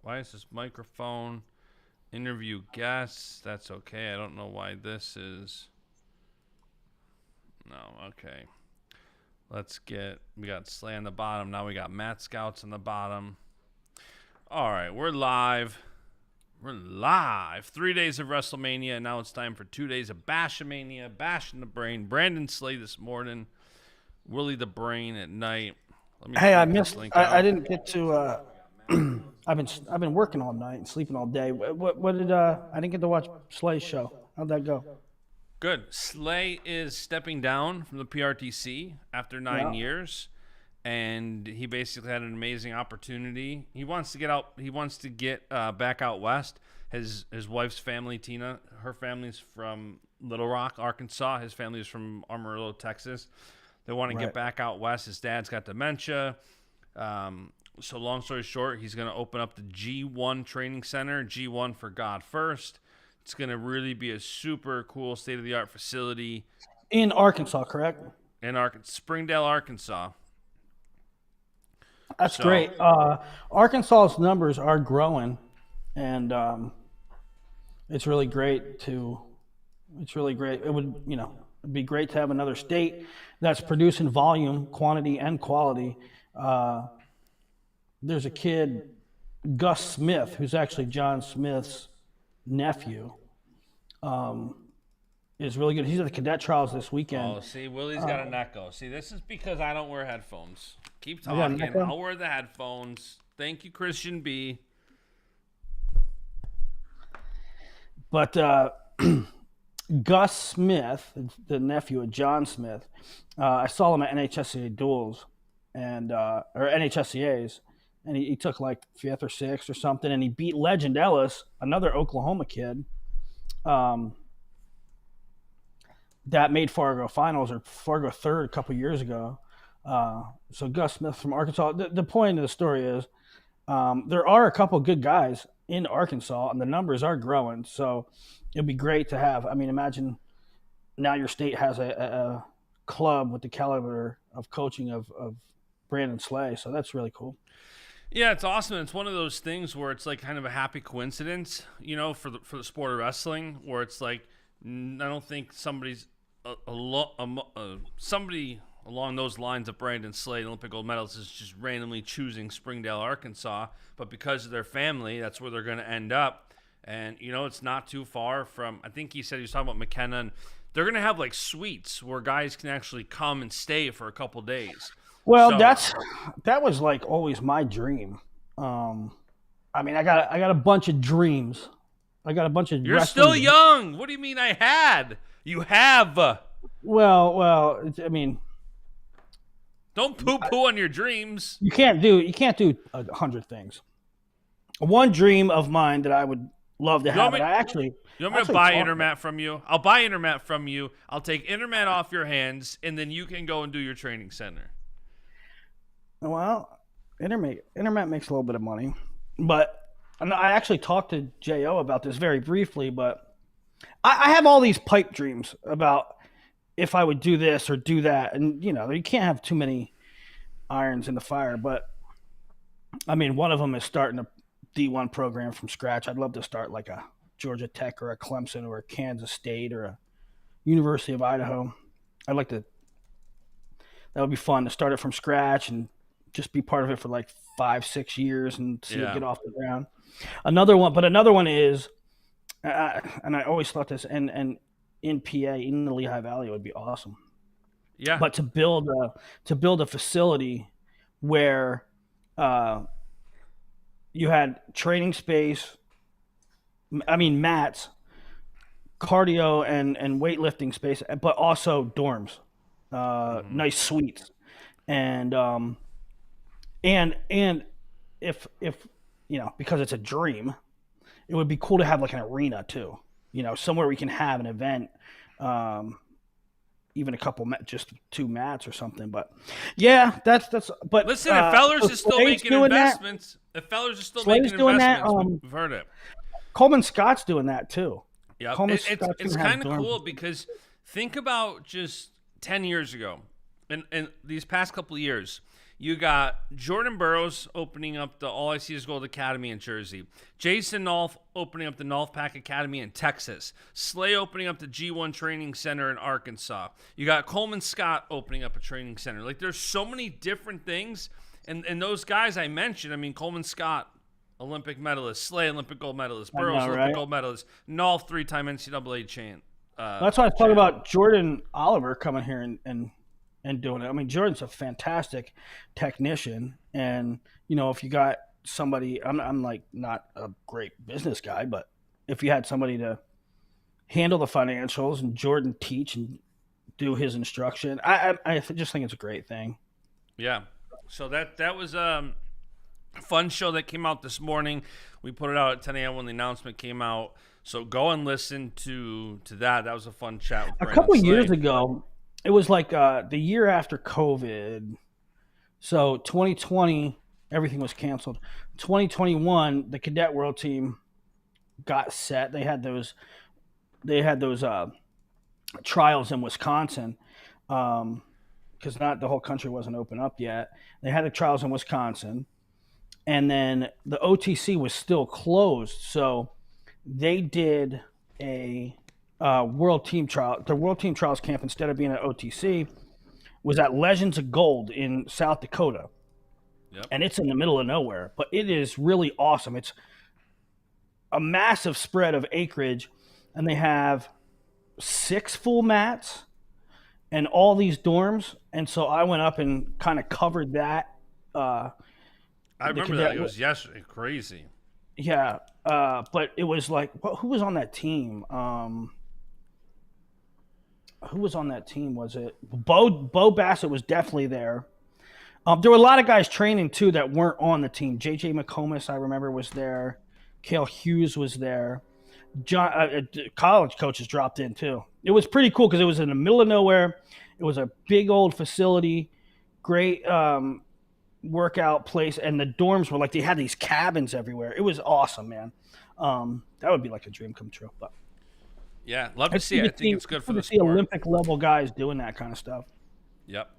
Why is this microphone? Interview guests. That's okay. I don't know why this is. No, okay. We got Slay on the bottom. Now we got Matt Scouts on the bottom. All right, we're live. We're live. 3 days of WrestleMania, and now it's time for 2 days of Baschamania. Bashing the Brain. Brandon Slay this morning. Willie the Brain at night. Hey, I missed. I didn't get to. I've been working all night and sleeping all day. What did I didn't get to watch Slay's show. How'd that go? Good. Slay is stepping down from the PRTC after 9 years, and he basically had an amazing opportunity. He wants to get out. He wants to get back out west. His wife's family, Tina, her family's from Little Rock, Arkansas. His family is from Amarillo, Texas. They want to get back out west. His dad's got dementia. So long story short, he's going to open up the G1 Training Center, G1 for God First. It's going to really be a super cool state-of-the-art facility. In Arkansas, correct? In Springdale, Arkansas. That's great. Arkansas's numbers are growing, and it's really great. It's really great. It would, it'd be great to have another state that's producing volume, quantity, and quality. There's a kid, Gus Smith, who's actually John Smith's nephew, is really good. He's at the cadet trials this weekend. Oh, see, Willie's got an echo. See, this is because I don't wear headphones. Keep talking. I'll wear the headphones. Thank you, Christian B. But Gus Smith, the nephew of John Smith, I saw him at NHSCA duels and or NHSCA's, and he took like 5th or 6th or something, and he beat Legend Ellis, another Oklahoma kid, that made Fargo finals or Fargo third a couple years ago. So Gus Smith from Arkansas. The point of the story is there are a couple good guys in Arkansas, and the numbers are growing. So it'd be great to have. I mean, imagine now your state has a club with the caliber of coaching of Brandon Slay. So that's really cool. Yeah, it's awesome. It's one of those things where it's like kind of a happy coincidence, for the sport of wrestling, where it's like I don't think somebody along those lines of Brandon Slay, the Olympic gold medalist, is just randomly choosing Springdale, Arkansas, but because of their family, that's where they're going to end up. And it's not too far from. I think he said he was talking about McKenna, and they're going to have like suites where guys can actually come and stay for a couple days. Well, that was like always my dream. I mean, I got a bunch of dreams. I got a bunch of. You're still young. What do you mean? I had. You have. Well. I mean, don't poo-poo on your dreams. You can't do 100 things. One dream of mine that I would love to have. You want me to buy Intermat from you? I'll buy Intermat from you. I'll take Intermat off your hands, and then you can go and do your training center. Well, Intermat makes a little bit of money, but I actually talked to J.O. about this very briefly, but I have all these pipe dreams about if I would do this or do that. And, you can't have too many irons in the fire, but I mean, one of them is starting a D1 program from scratch. I'd love to start like a Georgia Tech or a Clemson or a Kansas State or a University of Idaho. That would be fun to start it from scratch and just be part of it for like 5-6 years and see it get off the ground. Another one is, and I always thought this, and in PA, in the Lehigh Valley, would be awesome. Yeah. But to build a facility where you had training space, mats, cardio and weightlifting space, but also dorms, nice suites, and if because it's a dream, it would be cool to have like an arena too, somewhere we can have an event, even a couple, just 2 mats or something. But yeah, that's. But listen, if Fellers is still making investments, we've heard it. Coleman Scott's doing that too. Yeah, it's kind of cool because think about just 10 years ago, and these past couple of years, You got Jordan Burroughs opening up the All I See Is Gold Academy in Jersey. Jason Nolf opening up the Nolf Pack Academy in Texas. Slay opening up the G1 Training Center in Arkansas. You got Coleman Scott opening up a training center. Like, there's so many different things. And those guys I mentioned, I mean, Coleman Scott, Olympic medalist. Slay, Olympic gold medalist. Burroughs, Olympic gold medalist. Nolf, 3-time NCAA champ. That's why I was talking about Jordan Oliver coming here and doing it. I mean, Jordan's a fantastic technician, and if you got somebody, I'm like not a great business guy, but if you had somebody to handle the financials and Jordan teach and do his instruction, I just think it's a great thing. Yeah. So that was a fun show that came out this morning. We put it out at 10 a.m. when the announcement came out. So go and listen to that. That was a fun chat with Brandon A couple Slade. years ago, it was like the year after COVID. So 2020, everything was canceled. 2021, the Cadet World Team got set. They had those trials in Wisconsin, because not the whole country wasn't open up yet. They had the trials in Wisconsin, and then the OTC was still closed. So they did a World Team Trial. The World Team Trials camp, instead of being at OTC, was at Legends of Gold in South Dakota. Yep. And it's in the middle of nowhere, but it is really awesome. It's a massive spread of acreage, and they have 6 full mats and all these dorms. And so I went up and kind of covered that. I remember that. It was yesterday. Crazy. Yeah. But it was like, who was on that team? Who was on that team? Was it Bo Bassett was definitely there. There were a lot of guys training too that weren't on the team. JJ McComas, I remember, was there. Cale Hughes was there. College coaches dropped in too. It was pretty cool because it was in the middle of nowhere. It was a big old facility, great workout place, and the dorms were like, they had these cabins everywhere. It was awesome, man. That would be like a dream come true. But yeah, love to see it. I think it's good for the sport. See Olympic level guys doing that kind of stuff. Yep.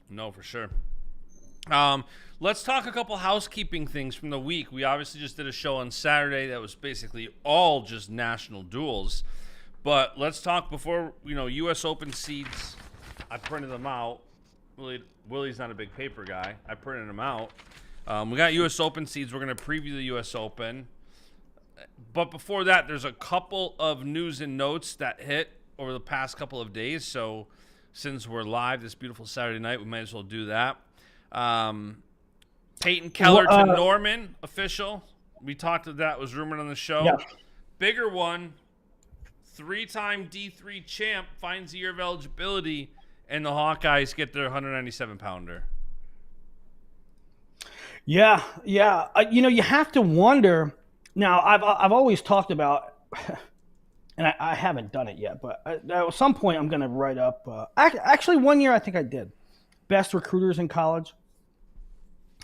No, for sure. Let's talk a couple housekeeping things from the week. We obviously just did a show on Saturday that was basically all just national duels. But let's talk before, U.S. Open seeds. I printed them out. Willie's not a big paper guy. I printed them out. We got U.S. Open seeds. We're going to preview the U.S. Open. But before that, there's a couple of news and notes that hit over the past couple of days. So since we're live this beautiful Saturday night, we might as well do that. Peyton Keller to Norman, official. We talked about that. Was rumored on the show. Yeah. Bigger one, 3-time D3 champ finds a year of eligibility, and the Hawkeyes get their 197-pounder. Yeah. You have to wonder. Now, I've always talked about, and I haven't done it yet, but at some point I'm going to write up. Actually, one year I think I did. Best recruiters in college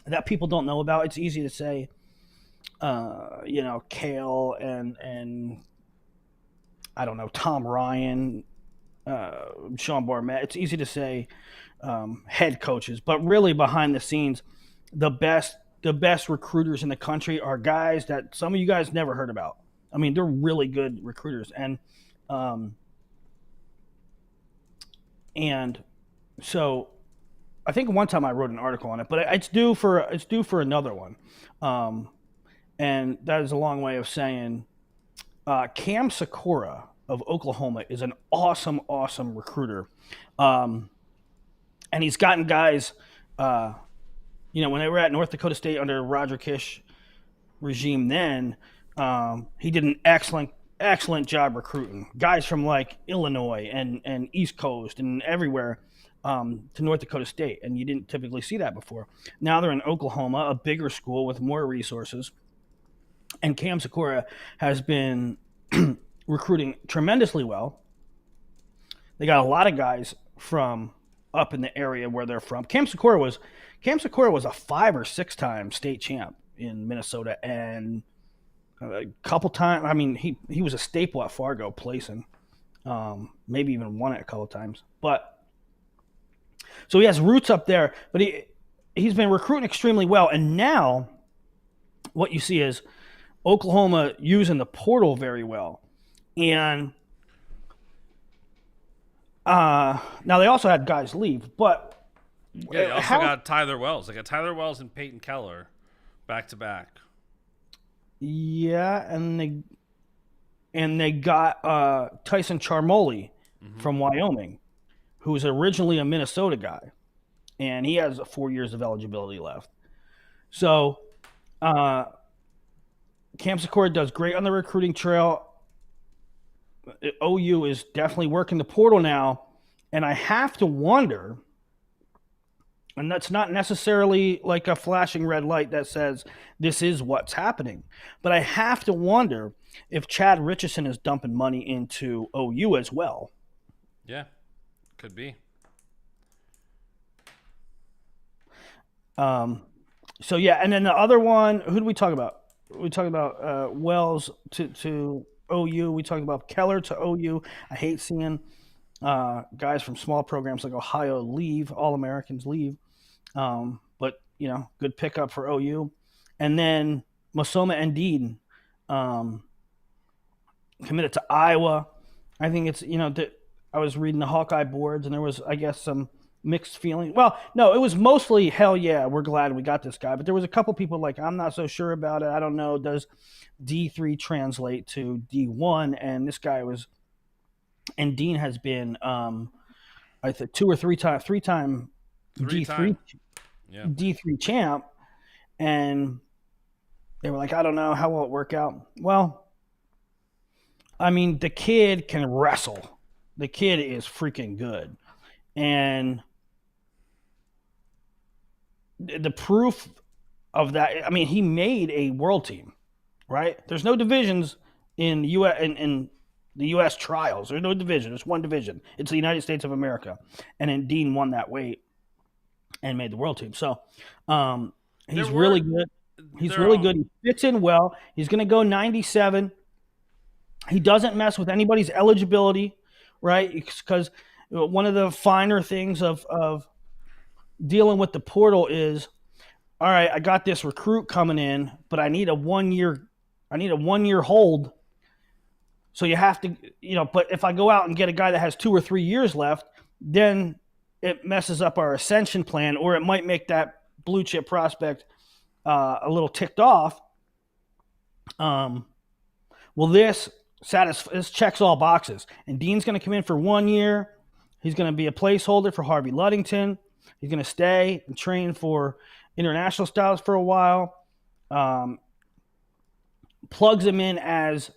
that people don't know about. It's easy to say, Kale and I don't know, Tom Ryan, Sean Barnett. It's easy to say head coaches, but really behind the scenes, the best recruiters in the country are guys that some of you guys never heard about. I mean, they're really good recruiters, and so I think one time I wrote an article on it, but it's due for another one, and that is a long way of saying Cam Sakura of Oklahoma is an awesome recruiter, and he's gotten guys. When they were at North Dakota State under Roger Kish regime, then he did an excellent job recruiting guys from like Illinois and East Coast and everywhere to North Dakota State, and you didn't typically see that before. Now they're in Oklahoma, a bigger school with more resources, and Cam Sakura has been recruiting tremendously well. They got a lot of guys from up in the area where they're from. Cam Sakura was a 5 or 6 time state champ in Minnesota, and a couple times. I mean, he was a staple at Fargo, placing, maybe even won it a couple times. But so he has roots up there. But he's been recruiting extremely well, and now what you see is Oklahoma using the portal very well, and now they also had guys leave, but Yeah, they also got Tyler Wells. They got Tyler Wells and Peyton Keller back to back. Yeah, and they got Tyson Charmoli from Wyoming, who was originally a Minnesota guy, and he has 4 years of eligibility left. So Cam Secor does great on the recruiting trail. OU is definitely working the portal now, and I have to wonder, and that's not necessarily like a flashing red light that says this is what's happening, but I have to wonder if Chad Richardson is dumping money into OU as well. Yeah, could be. So yeah, and then the other one, who did we talk about? We talked about Wells to OU. We talked about Keller to OU. I hate seeing guys from small programs like Ohio leave, All-Americans leave. But, good pickup for OU. And then Masoma Endine committed to Iowa. I think it's, I was reading the Hawkeye boards, and there was, I guess, some mixed feeling. Well, no, it was mostly, hell yeah, we're glad we got this guy. But there was a couple people like, I'm not so sure about it. I don't know. Does D3 translate to D1? And this guy was, and Dean has been, I think three-time D3, yeah. D3 champ. And they were like, I don't know, how will it work out? Well, I mean, the kid can wrestle. The kid is freaking good. And the proof of that, I mean, he made a world team, right? There's no divisions in the U.S. in the U.S. trials. There's no division. There's one division. It's the United States of America. And then Dean won that weight and made the world team. So he's really good. He's really good. He fits in well. He's going to go 97. He doesn't mess with anybody's eligibility, right? Because one of the finer things of dealing with the portal is, all right, I got this recruit coming in, but I need a 1 year hold. So you have to, but if I go out and get a guy that has 2 or 3 years left, then it messes up our ascension plan, or it might make that blue chip prospect a little ticked off. Well, this checks all boxes. And Dean's going to come in for 1 year. He's going to be a placeholder for Harvey Luddington. He's going to stay and train for international styles for a while. Plugs him in as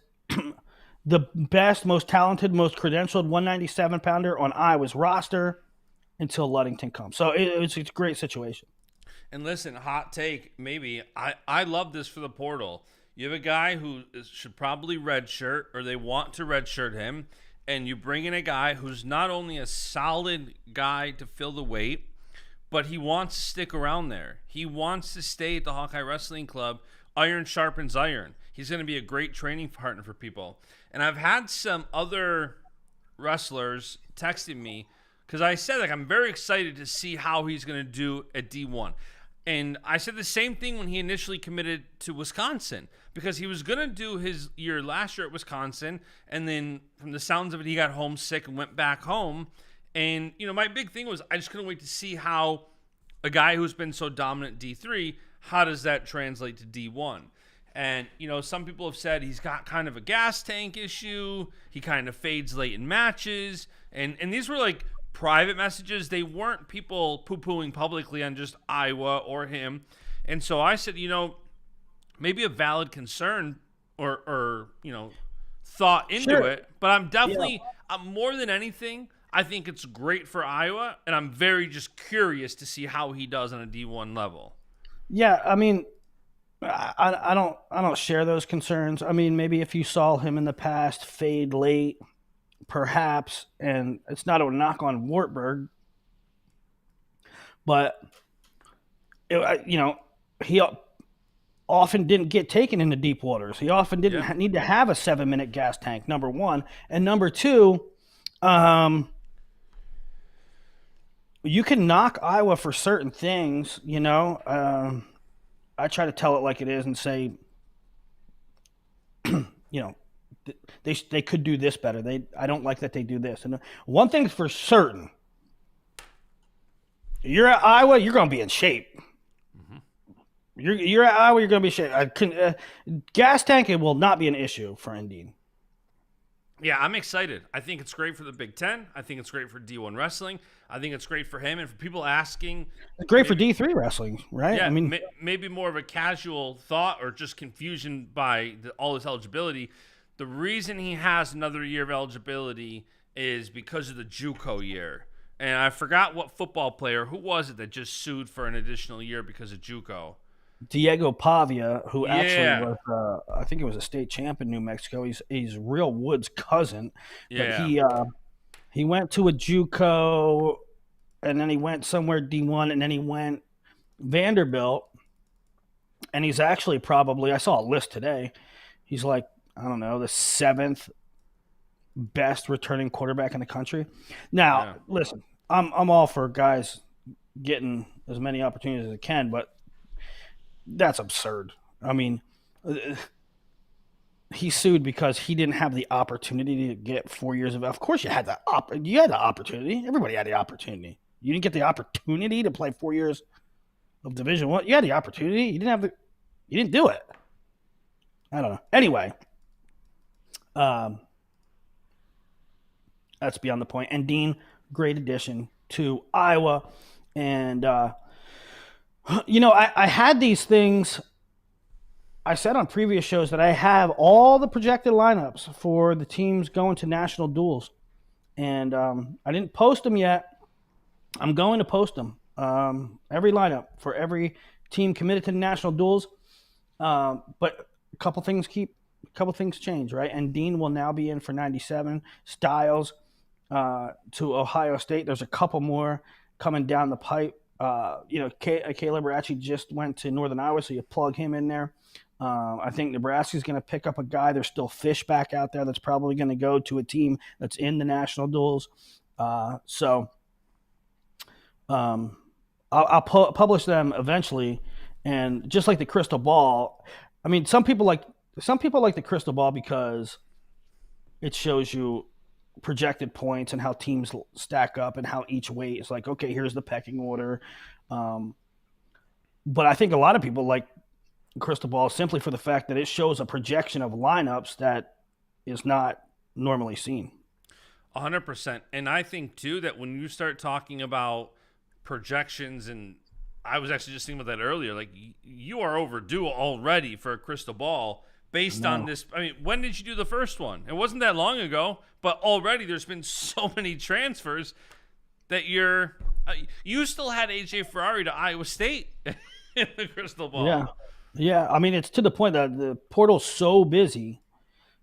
the best, most talented, most credentialed 197-pounder on Iowa's roster until Luddington comes. So it's a great situation. And listen, hot take, maybe. I love this for the portal. You have a guy who should probably redshirt, or they want to redshirt him, and you bring in a guy who's not only a solid guy to fill the weight, but he wants to stick around there. He wants to stay at the Hawkeye Wrestling Club. Iron sharpens iron. He's going to be a great training partner for people. And I've had some other wrestlers texting me because I said, I'm very excited to see how he's going to do at D1. And I said the same thing when he initially committed to Wisconsin, because he was going to do his year last year at Wisconsin, and then from the sounds of it, he got homesick and went back home. And, my big thing was I just couldn't wait to see how a guy who's been so dominant D3, how does that translate to D1? And, some people have said he's got kind of a gas tank issue. He kind of fades late in matches. And these were like private messages. They weren't people poo-pooing publicly on just Iowa or him. And so I said, maybe a valid concern or thought into it. But I'm definitely, more than anything, I think it's great for Iowa. And I'm very just curious to see how he does on a D1 level. Yeah, I mean, I don't share those concerns. I mean, maybe if you saw him in the past fade late, perhaps, and it's not a knock on Wartburg, but he often didn't get taken into deep waters. He often didn't need to have a 7-minute gas tank, number one, and number two, you can knock Iowa for certain things, you know. I try to tell it like it is and say, you know, they could do this better. I don't like that they do this. And one thing's for certain, you're at Iowa, you're going to be in shape. Mm-hmm. You're at Iowa, you're going to be in shape. Gas tank, it will not be an issue for Indeed. Yeah, I'm excited. I think it's great for the Big Ten. I think it's great for D1 wrestling. I think it's great for him. And for people asking, it's great for D3 wrestling, right? Yeah, I mean, maybe more of a casual thought or just confusion by all his eligibility. The reason he has another year of eligibility is because of the JUCO year. And I forgot what football player, who was it that just sued for an additional year because of JUCO? Diego Pavia, who actually was, I think he was a state champ in New Mexico. He's Real Wood's cousin. Yeah. But he went to a JUCO, and then he went somewhere D1, and then he went Vanderbilt. And he's actually probably, I saw a list today, he's like, I don't know, the 7th best returning quarterback in the country. Now, listen, I'm all for guys getting as many opportunities as they can, but that's absurd. I mean, he sued because he didn't have the opportunity to get 4 years of. Of course, you had the opportunity. Everybody had the opportunity. You didn't get the opportunity to play 4 years of Division I. You had the opportunity. You didn't do it. I don't know. Anyway, that's beyond the point. And Dean, great addition to Iowa, and I had these things. I said on previous shows that I have all the projected lineups for the teams going to national duels, and I didn't post them yet. I'm going to post them. Every lineup for every team committed to the national duels. But a couple things change, right? And Dean will now be in for 97. Styles to Ohio State. There's a couple more coming down the pipe. Caleb Ratchey just went to Northern Iowa, so you plug him in there. I think Nebraska's going to pick up a guy. There's still Fish back out there that's probably going to go to a team that's in the national duels. I'll publish them eventually. And just like the crystal ball, I mean, some people like the crystal ball because it shows you projected points and how teams stack up and how each weight is like, okay, here's the pecking order. But I think a lot of people like crystal ball simply for the fact that it shows a projection of lineups that is not normally seen. 100%. And I think too that when you start talking about projections, and I was actually just thinking about that earlier, like you are overdue already for a crystal ball based on this. I mean, when did you do the first one? It wasn't that long ago, but already there's been so many transfers that you still had AJ Ferrari to Iowa State in the crystal ball. Yeah. I mean, it's to the point that the portal's so busy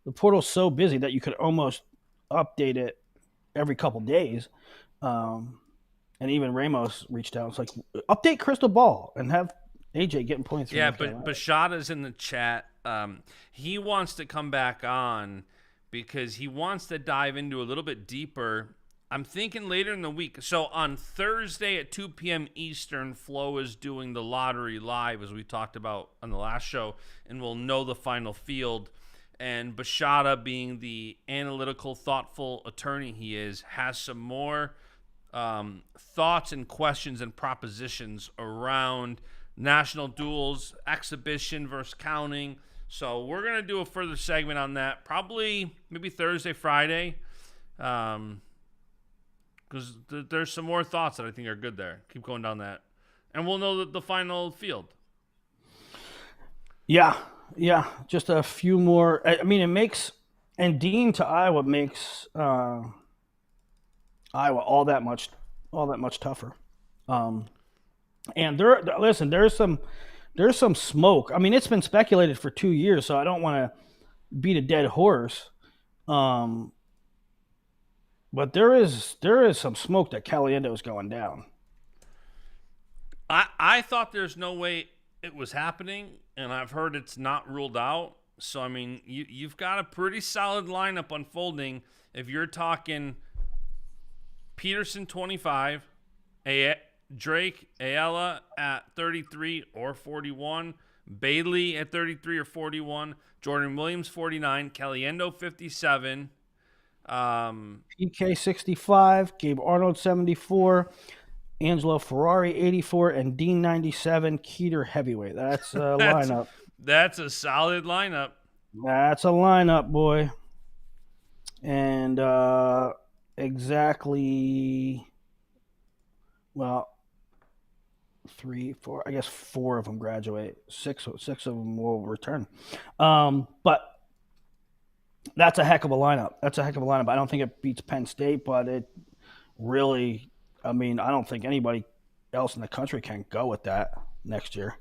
that you could almost update it every couple days. And even Ramos reached out. It's like, update crystal ball and have AJ getting points. Yeah, but Bashada's in the chat. He wants to come back on because he wants to dive into a little bit deeper. I'm thinking later in the week. So on Thursday at 2 p.m. Eastern, Flo is doing the lottery live, as we talked about on the last show, and we'll know the final field. And Bashada, being the analytical, thoughtful attorney he is, has some more thoughts and questions and propositions around national duels, exhibition versus counting. So we're going to do a further segment on that, probably maybe Thursday, Friday, because there's some more thoughts that I think are good there. Keep going down that. And we'll know the final field. Yeah. Just a few more. I mean, it makes, and Dean to Iowa makes Iowa all that much tougher. And there's some smoke. I mean, it's been speculated for 2 years, so I don't want to beat a dead horse. But there is some smoke that Caliendo is going down. I thought there's no way it was happening, and I've heard it's not ruled out. So, I mean, you've got a pretty solid lineup unfolding if you're talking Peterson 25 Drake Ayala at 33 or 41. Bailey at 33 or 41. Jordan Williams 49. Caliendo 57. PK 65. Gabe Arnold 74. Angelo Ferrari 84 and Dean 97. Keeter heavyweight. That's a lineup. That's a solid lineup. That's a lineup, boy. And exactly, well, 3, 4. I guess 4 of them graduate. Six of them will return. But that's a heck of a lineup. I don't think it beats Penn State, but it really. I mean, I don't think anybody else in the country can go with that next year.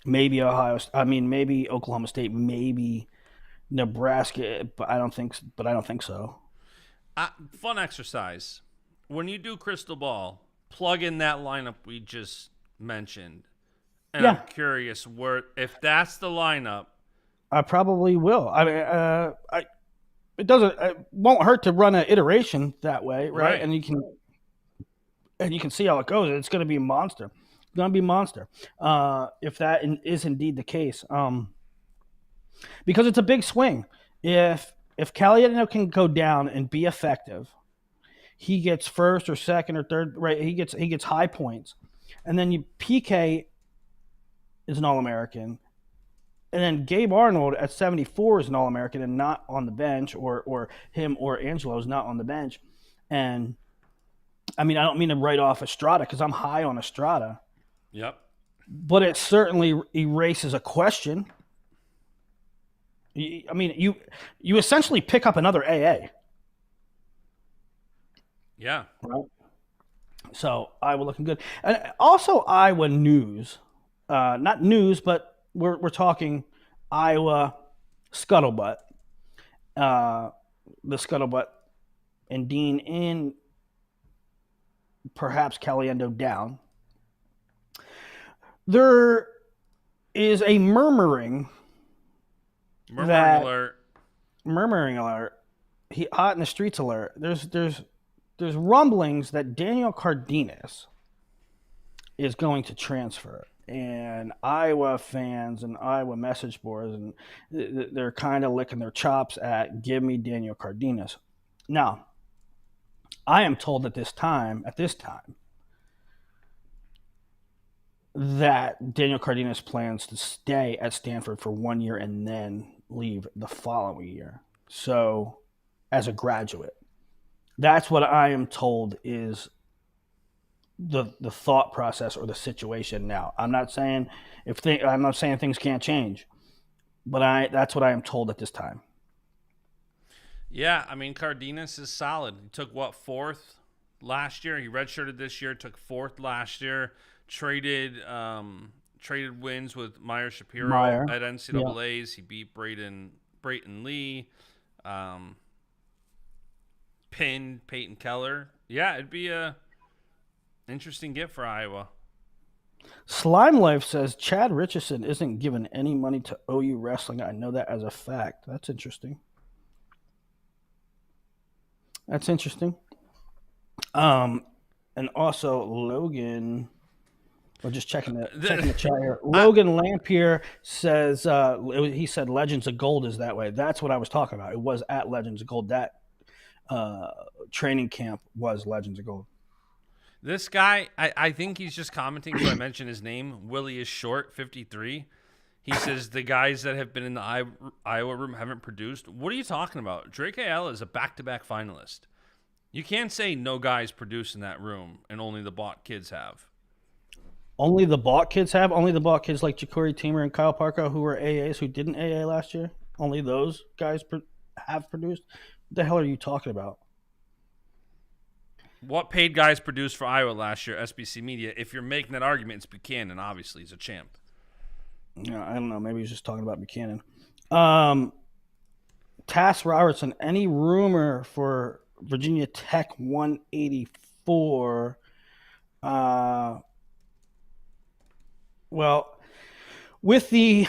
Maybe maybe Oklahoma State, maybe Nebraska, but I don't think so. Fun exercise. When you do crystal ball, plug in that lineup we just mentioned. And I'm curious if that's the lineup. I probably will. I mean, it won't hurt to run an iteration that way, right? And you can see how it goes. It's going to be a monster. It's going to be a monster. If that is indeed the case, because it's a big swing. If Caliendo can go down and be effective, he gets first or second or third. Right? He gets high points, and then PK is an All-American. And then Gabe Arnold at 74 is an All-American and not on the bench, or him or Angelo is not on the bench. And, I mean, I don't mean to write off Estrada because I'm high on Estrada. Yep. But it certainly erases a question. I mean, you essentially pick up another AA. Yeah. Right? So, Iowa looking good. And also Iowa news. Not news, but we're talking Iowa scuttlebutt. The scuttlebutt and Dean in, perhaps Caliendo down. There is a murmuring alert. Murmuring alert. Hot in the streets alert. There's rumblings that Daniel Cardenas is going to transfer. And Iowa fans and Iowa message boards, and they're kind of licking their chops at give me Daniel Cardenas. Now, I am told at this time, that Daniel Cardenas plans to stay at Stanford for 1 year and then leave the following year. So, as a graduate, that's what I am told is the thought process or the situation now. I'm not saying things can't change, but that's what I am told at this time. Yeah, I mean, Cardenas is solid. He took fourth last year. He redshirted this year. Took fourth last year. Traded wins with Meyer Shapiro at NCAA's. Yeah. He beat Brayton Lee. Pinned Peyton Keller. Yeah, it'd be a interesting get for Iowa. Slime Life says Chad Richardson isn't given any money to OU Wrestling. I know that as a fact. That's interesting. And also Logan. We're just checking the chat here. Logan Lampier says he said Legends of Gold is that way. That's what I was talking about. It was at Legends of Gold. That training camp was Legends of Gold. This guy, I think he's just commenting so I mentioned his name. Willie is short, 53. He says the guys that have been in the Iowa room haven't produced. What are you talking about? Drake Ayala is a back-to-back finalist. You can't say no guys produce in that room and only the bought kids have. Only the bought kids have? Only the bought kids like Ja'Cory Teamer and Kyle Parker who were AAs who didn't AA last year? Only those guys have produced? What the hell are you talking about? What paid guys produced for Iowa last year, SBC Media? If you're making that argument, it's Buchanan. Obviously, he's a champ. Yeah, I don't know. Maybe he's just talking about Buchanan. Tass Robertson, any rumor for Virginia Tech 184? Well, with the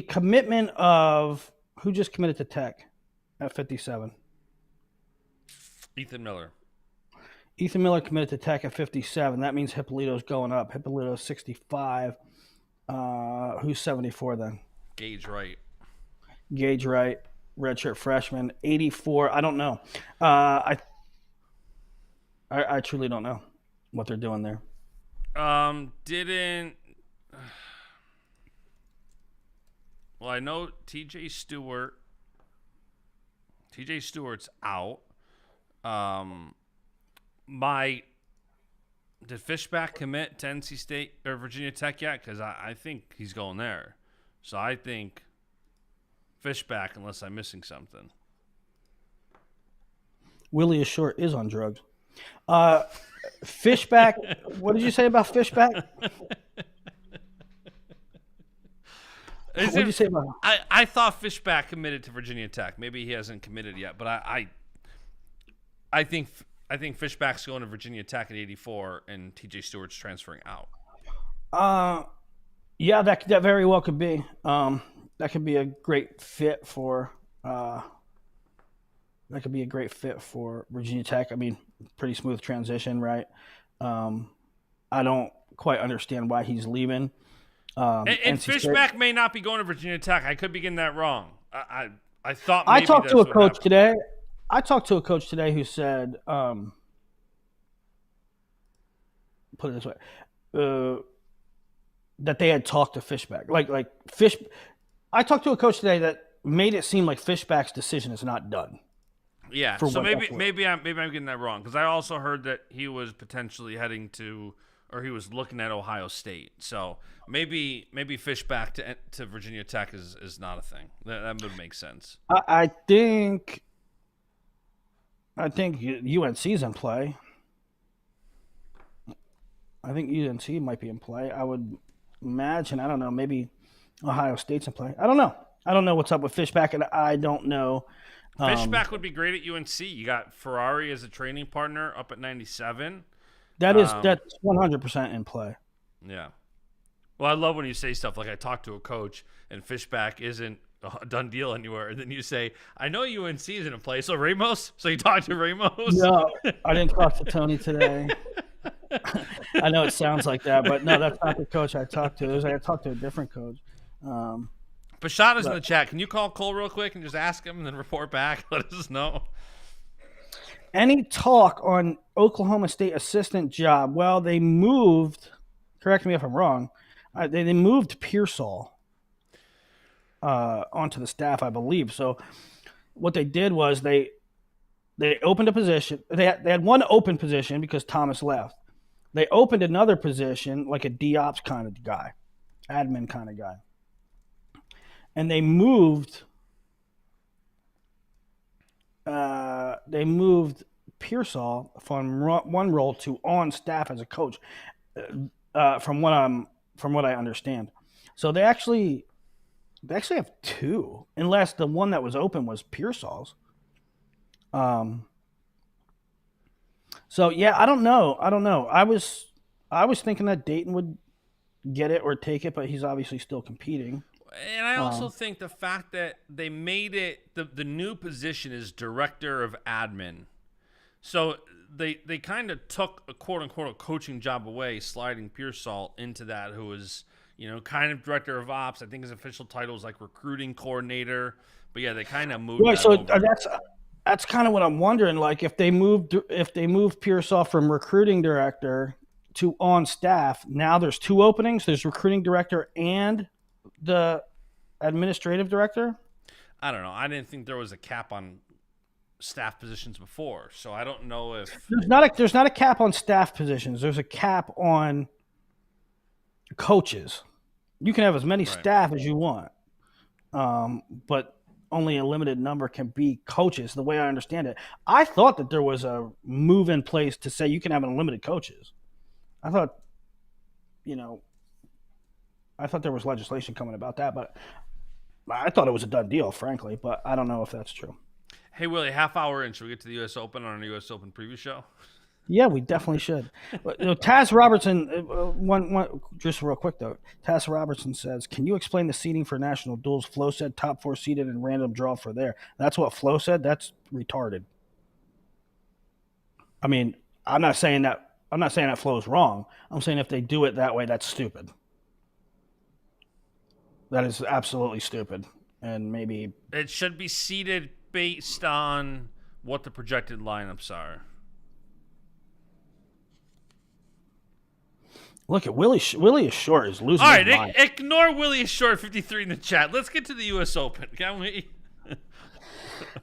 commitment of who just committed to Tech at 57? Ethan Miller. Ethan Miller committed to Tech at 57. That means Hippolito's going up. Hippolito's 65. Who's 74 then? Gage Wright. Gage Wright, redshirt freshman. 84. I don't know. I truly don't know what they're doing there. Well, I know TJ Stewart's out. Did Fishback commit to NC State or Virginia Tech yet? Because I think he's going there. So I think Fishback, unless I'm missing something. Willie is short is on drugs. Fishback, what did you say about Fishback? What did you say about him? I thought Fishback committed to Virginia Tech. Maybe he hasn't committed yet, but I think Fishback's going to Virginia Tech at 84, and TJ Stewart's transferring out. Yeah, that very well could be. That could be a great fit for. That could be a great fit for Virginia Tech. I mean, pretty smooth transition, right? I don't quite understand why he's leaving. And Fishback may not be going to Virginia Tech. I could be getting that wrong. I thought. I talked to a coach today. I talked to a coach today who said, put it this way, that they had talked to Fishback. Like Fish. I talked to a coach today that made it seem like Fishback's decision is not done. Yeah, so maybe I'm getting that wrong, because I also heard that he was potentially heading to, or he was looking at Ohio State. So maybe Fishback to Virginia Tech is not a thing. That would make sense. I think UNC's in play. I think UNC might be in play. I would imagine. I don't know. Maybe Ohio State's in play. I don't know. I don't know what's up with Fishback, and I don't know. Fishback would be great at UNC. You got Ferrari as a training partner up at 97. That's 100% in play. Yeah. Well, I love when you say stuff like, I talked to a coach and Fishback isn't a done deal anywhere. And then you say, I know UNC isn't in play. So Ramos? So you talked to Ramos? No, I didn't talk to Tony today. I know it sounds like that, but no, that's not the coach I talked to. I talked to a different coach. Bashada's in the chat. Can you call Cole real quick and just ask him and then report back? Let us know. Any talk on Oklahoma State assistant job? Well, they moved. Correct me if I'm wrong. They moved Pearsall onto the staff, I believe. So what they did was they opened a position. They had one open position because Thomas left. They opened another position, like a DOps kind of guy, admin kind of guy. And they moved Pearsall from one role to on staff as a coach, from what I understand. So they actually have two, unless the one that was open was Pearsall's. So yeah, I don't know. I was thinking that Dayton would get it or take it, but he's obviously still competing. And I also think the fact that they made it the new position is director of admin. So they kind of took a quote unquote a coaching job away, sliding Pearsall into that, who was, kind of director of ops. I think his official title is like recruiting coordinator. But yeah, they kind of moved. Right, that so over. that's kind of what I'm wondering. Like if they moved Pearsall from recruiting director to on staff, now there's two openings. There's recruiting director and the administrative director. I don't know. I didn't think there was a cap on staff positions before, so I don't know if there's not a cap on staff positions. There's a cap on coaches. You can have as many staff as you want, but only a limited number can be coaches. The way I understand it, I thought that there was a move in place to say you can have unlimited coaches. I thought there was legislation coming about that, but I thought it was a done deal, frankly, but I don't know if that's true. Hey, Willie, half hour in. Should we get to the U.S. Open on our U.S. Open preview show? Yeah, we definitely should. Taz Robertson, one just real quick, though. Taz Robertson says, can you explain the seeding for national duels? Flo said top 4 seeded and random draw for there. That's what Flo said? That's retarded. I mean, I'm not saying that flow's wrong. I'm saying if they do it that way, that's stupid. That is absolutely stupid. And maybe it should be seeded based on what the projected lineups are. Look at Willie Short is losing. All right, ignore Willie Short 53 in the chat. Let's get to the U.S. Open, can we?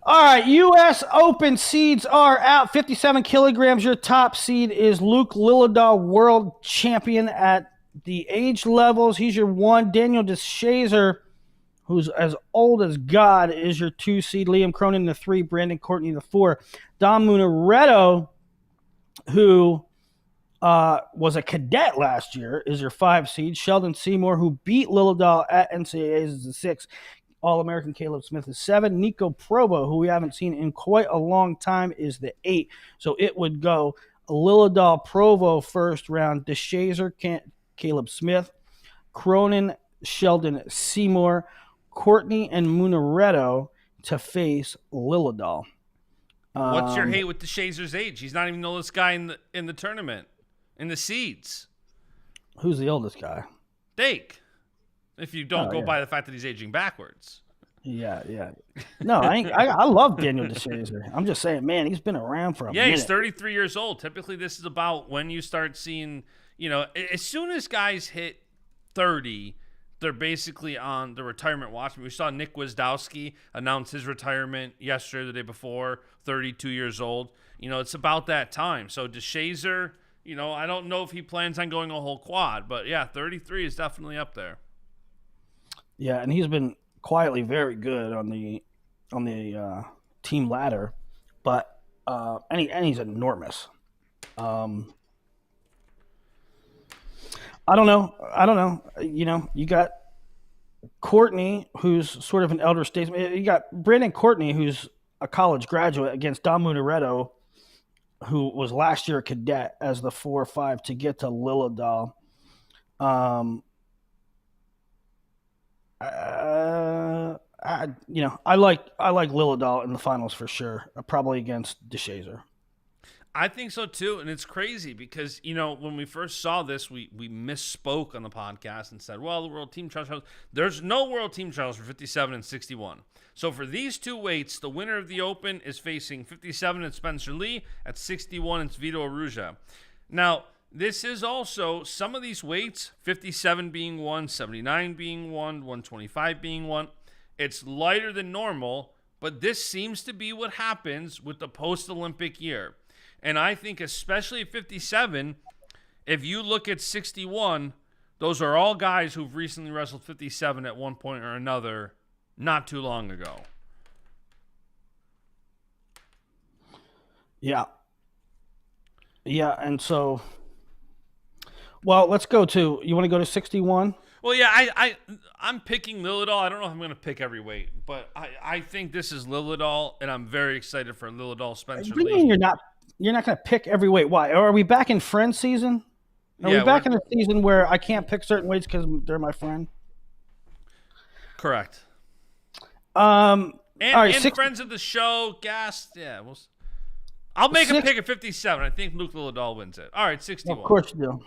All right, U.S. Open seeds are out. 57 kilograms. Your top seed is Luke Lillidahl, world champion at the age levels. He's your 1. Daniel DeShazer, who's as old as God, is your 2 seed. Liam Cronin, the 3. Brandon Courtney, the 4. Dom Munaretto, who was a cadet last year, is your 5 seed. Sheldon Seymour, who beat Lillidahl at NCAAs, is the 6. All-American Caleb Smith is 7. Nico Provo, who we haven't seen in quite a long time, is the 8. So it would go Lillidahl, Provo first round, DeShazer, Caleb Smith, Cronin, Sheldon Seymour, Courtney, and Munaretto to face Lillidahl. What's your hate with DeShazer's age? He's not even the oldest guy in the tournament, in the seeds. Who's the oldest guy? Dake. If you don't go by the fact that he's aging backwards. Yeah. No, I love Daniel DeShazer. I'm just saying, man, he's been around for a minute. Yeah, he's 33 years old. Typically, this is about when you start seeing, as soon as guys hit 30, they're basically on the retirement watch. We saw Nick Wisdowski announce his retirement yesterday, the day before, 32 years old. It's about that time. So DeShazer, I don't know if he plans on going a whole quad, but yeah, 33 is definitely up there. Yeah, and he's been quietly very good on the team ladder, but and he's enormous. I don't know. You got Courtney, who's sort of an elder statesman. You got Brandon Courtney, who's a college graduate, against Dom Munaretto, who was last year a cadet, as the 4 or 5 to get to Lillidahl. I like Lillidahl in the finals for sure. Probably against DeShazer. I think so too, and it's crazy because when we first saw this, we misspoke on the podcast and said, "Well, the world team trials, there's no world team trials for 57 and 61." So for these 2 weights, the winner of the Open is facing 57 and Spencer Lee. At 61, it's Vito Arujau. Now, this is also some of these weights, 57 being 1, 79 being 1, 125 being 1. It's lighter than normal, but this seems to be what happens with the post-Olympic year. And I think especially at 57, if you look at 61, those are all guys who've recently wrestled 57 at one point or another not too long ago. Yeah. Yeah, and so... Well, let's go to... You want to go to 61? Well, yeah, I'm picking Lillidahl. I don't know if I'm going to pick every weight, but I think this is Lillidahl, and I'm very excited for Lillidahl Spencer Lee. You're not going to pick every weight. Why? Are we back in friend season? Are we back in a season where I can't pick certain weights because they're my friend? Correct. All right, friends of the show, guests. Yeah, I'll make a pick at 57. I think Luke Lillidahl wins it. All right, 61. Of course you do.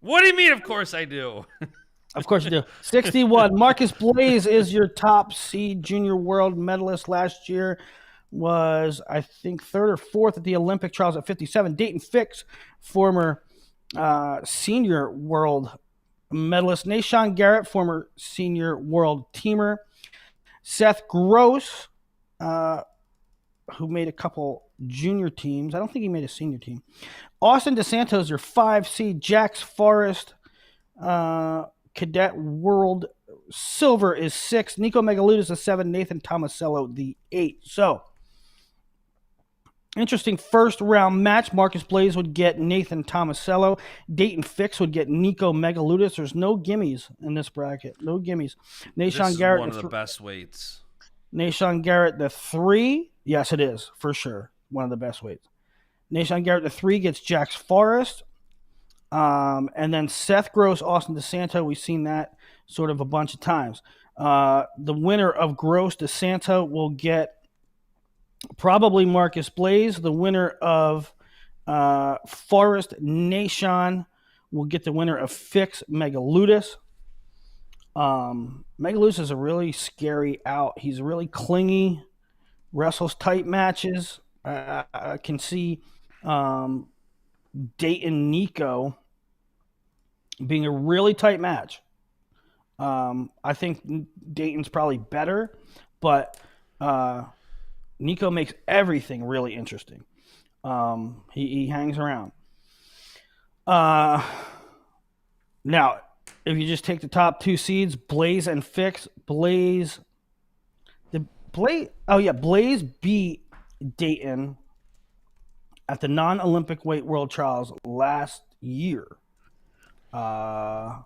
What do you mean, of course I do? Of course you do. 61. Marcus Blaze is your top seed junior world medalist last year. Was, I think, 3rd or 4th at the Olympic trials at 57. Dayton Fix, former senior world medalist. Nashawn Garrett, former senior world teamer. Seth Gross, who made a couple junior teams. I don't think he made a senior team. Austin DeSantos, your 5 seed. Jax Forrest, cadet world silver, is 6. Nico Megaludis, is 7. Nathan Tomasello, the 8. So, interesting first round match. Marcus Blaze would get Nathan Tomasello. Dayton Fix would get Nico Megaludis. There's no gimmies in this bracket. No gimmies. Nashawn Garrett, one of the best weights. Nashawn Garrett, the 3. Yes, it is, for sure. One of the best weights. Nashawn Garrett, the 3, gets Jax Forrest. And then Seth Gross, Austin DeSanto. We've seen that sort of a bunch of times. The winner of Gross DeSanto will get probably Marcus Blaze. The winner of Forrest Nation will get the winner of Fix Megaludis. Megaludis is a really scary out. He's really clingy, wrestles tight matches. I can see Dayton Nico being a really tight match. I think Dayton's probably better, but Nico makes everything really interesting. He hangs around. Now, if you just take the top 2 seeds, Blaze and Fix, Blaze beat Dayton at the non-Olympic weight world trials last year. Right?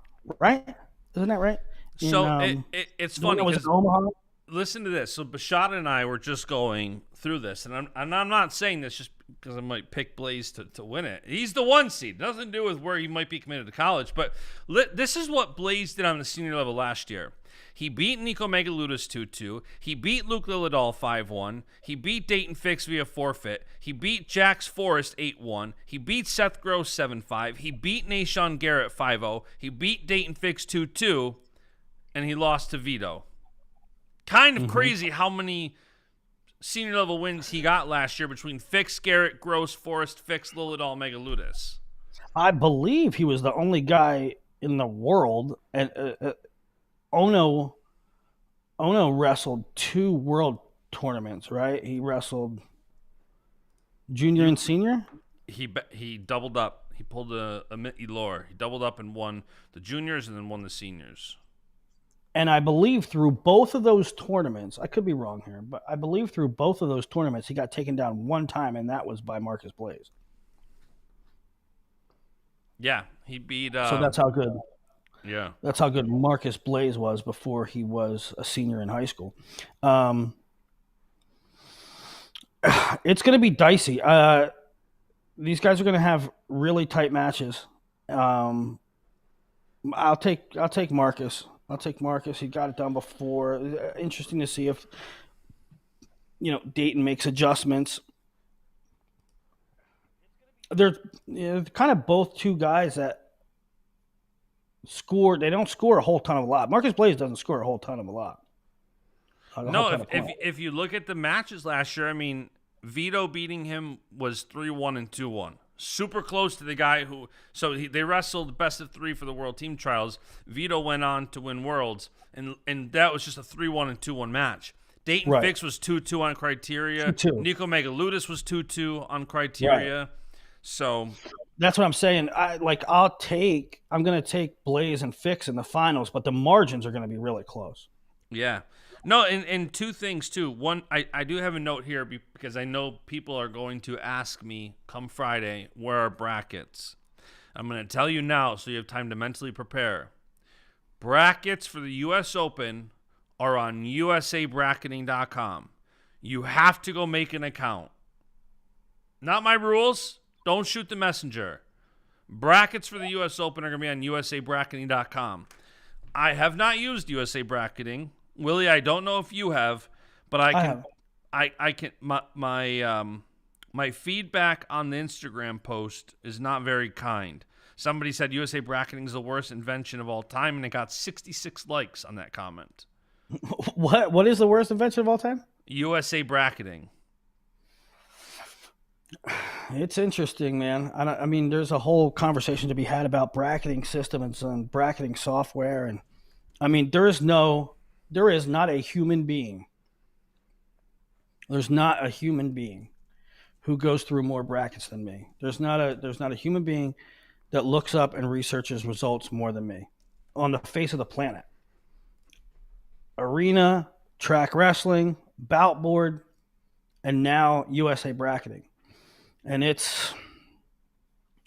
Isn't that right? It's funny because Omaha. Listen to this. So Bashad and I were just going through this, and I'm not saying this just because I might pick Blaze to win it. He's the 1 seed. Nothing to do with where he might be committed to college. But this is what Blaze did on the senior level last year. He beat Nico Megaludis 2-2. He beat Luke Lilladal 5-1. He beat Dayton Fix via forfeit. He beat Jax Forrest 8-1. He beat Seth Gross 7-5. He beat Nashawn Garrett 5-0. He beat Dayton Fix 2-2. And he lost to Vito. Kind of crazy how many senior level wins he got last year between Fix, Garrett, Gross, Forrest, Fix, Lilladal, Megaludis. I believe he was the only guy in the world, and Ono wrestled 2 world tournaments, right? He wrestled junior and senior. He doubled up. He pulled a Mitt Elor. He doubled up and won the juniors and then won the seniors. And I believe through both of those tournaments, I could be wrong here, but I believe through both of those tournaments, he got taken down 1 time, and that was by Marcus Blaze. Yeah, he beat. So that's how good. Yeah, that's how good Marcus Blaze was before he was a senior in high school. It's going to be dicey. These guys are going to have really tight matches. I'll take Marcus. I'll take Marcus. He got it done before. Interesting to see if Dayton makes adjustments. They're kind of both 2 guys that score. They don't score a whole ton of a lot. Marcus Blaze doesn't score a whole ton of a lot. No, if you look at the matches last year, I mean, Vito beating him was 3-1 and 2-1. Super close to the guy who. So they wrestled best of 3 for the World Team Trials. Vito went on to win Worlds, and that was just a 3-1 and 2-1 match. Dayton Fix was 2-2 on criteria. 2-2. Nico Megaludis was 2-2 on criteria. Right. So that's what I'm saying. I'm going to take Blaze and Fix in the finals, but the margins are going to be really close. Yeah. No, and 2 things, too. One, I do have a note here because I know people are going to ask me come Friday, where are brackets? I'm going to tell you now so you have time to mentally prepare. Brackets for the U.S. Open are on usabracketing.com. You have to go make an account. Not my rules. Don't shoot the messenger. Brackets for the U.S. Open are going to be on usabracketing.com. I have not used USA Bracketing. Willie, I don't know if you have, but I can. My feedback on the Instagram post is not very kind. Somebody said USA Bracketing is the worst invention of all time, and it got 66 likes on that comment. What is the worst invention of all time? USA Bracketing. It's interesting, man. I mean, there's a whole conversation to be had about bracketing systems and bracketing software, and I mean, there is not a human being. There's not a human being who goes through more brackets than me. There's not a human being that looks up and researches results more than me on the face of the planet. Arena, track wrestling, bout board, and now USA Bracketing. And it's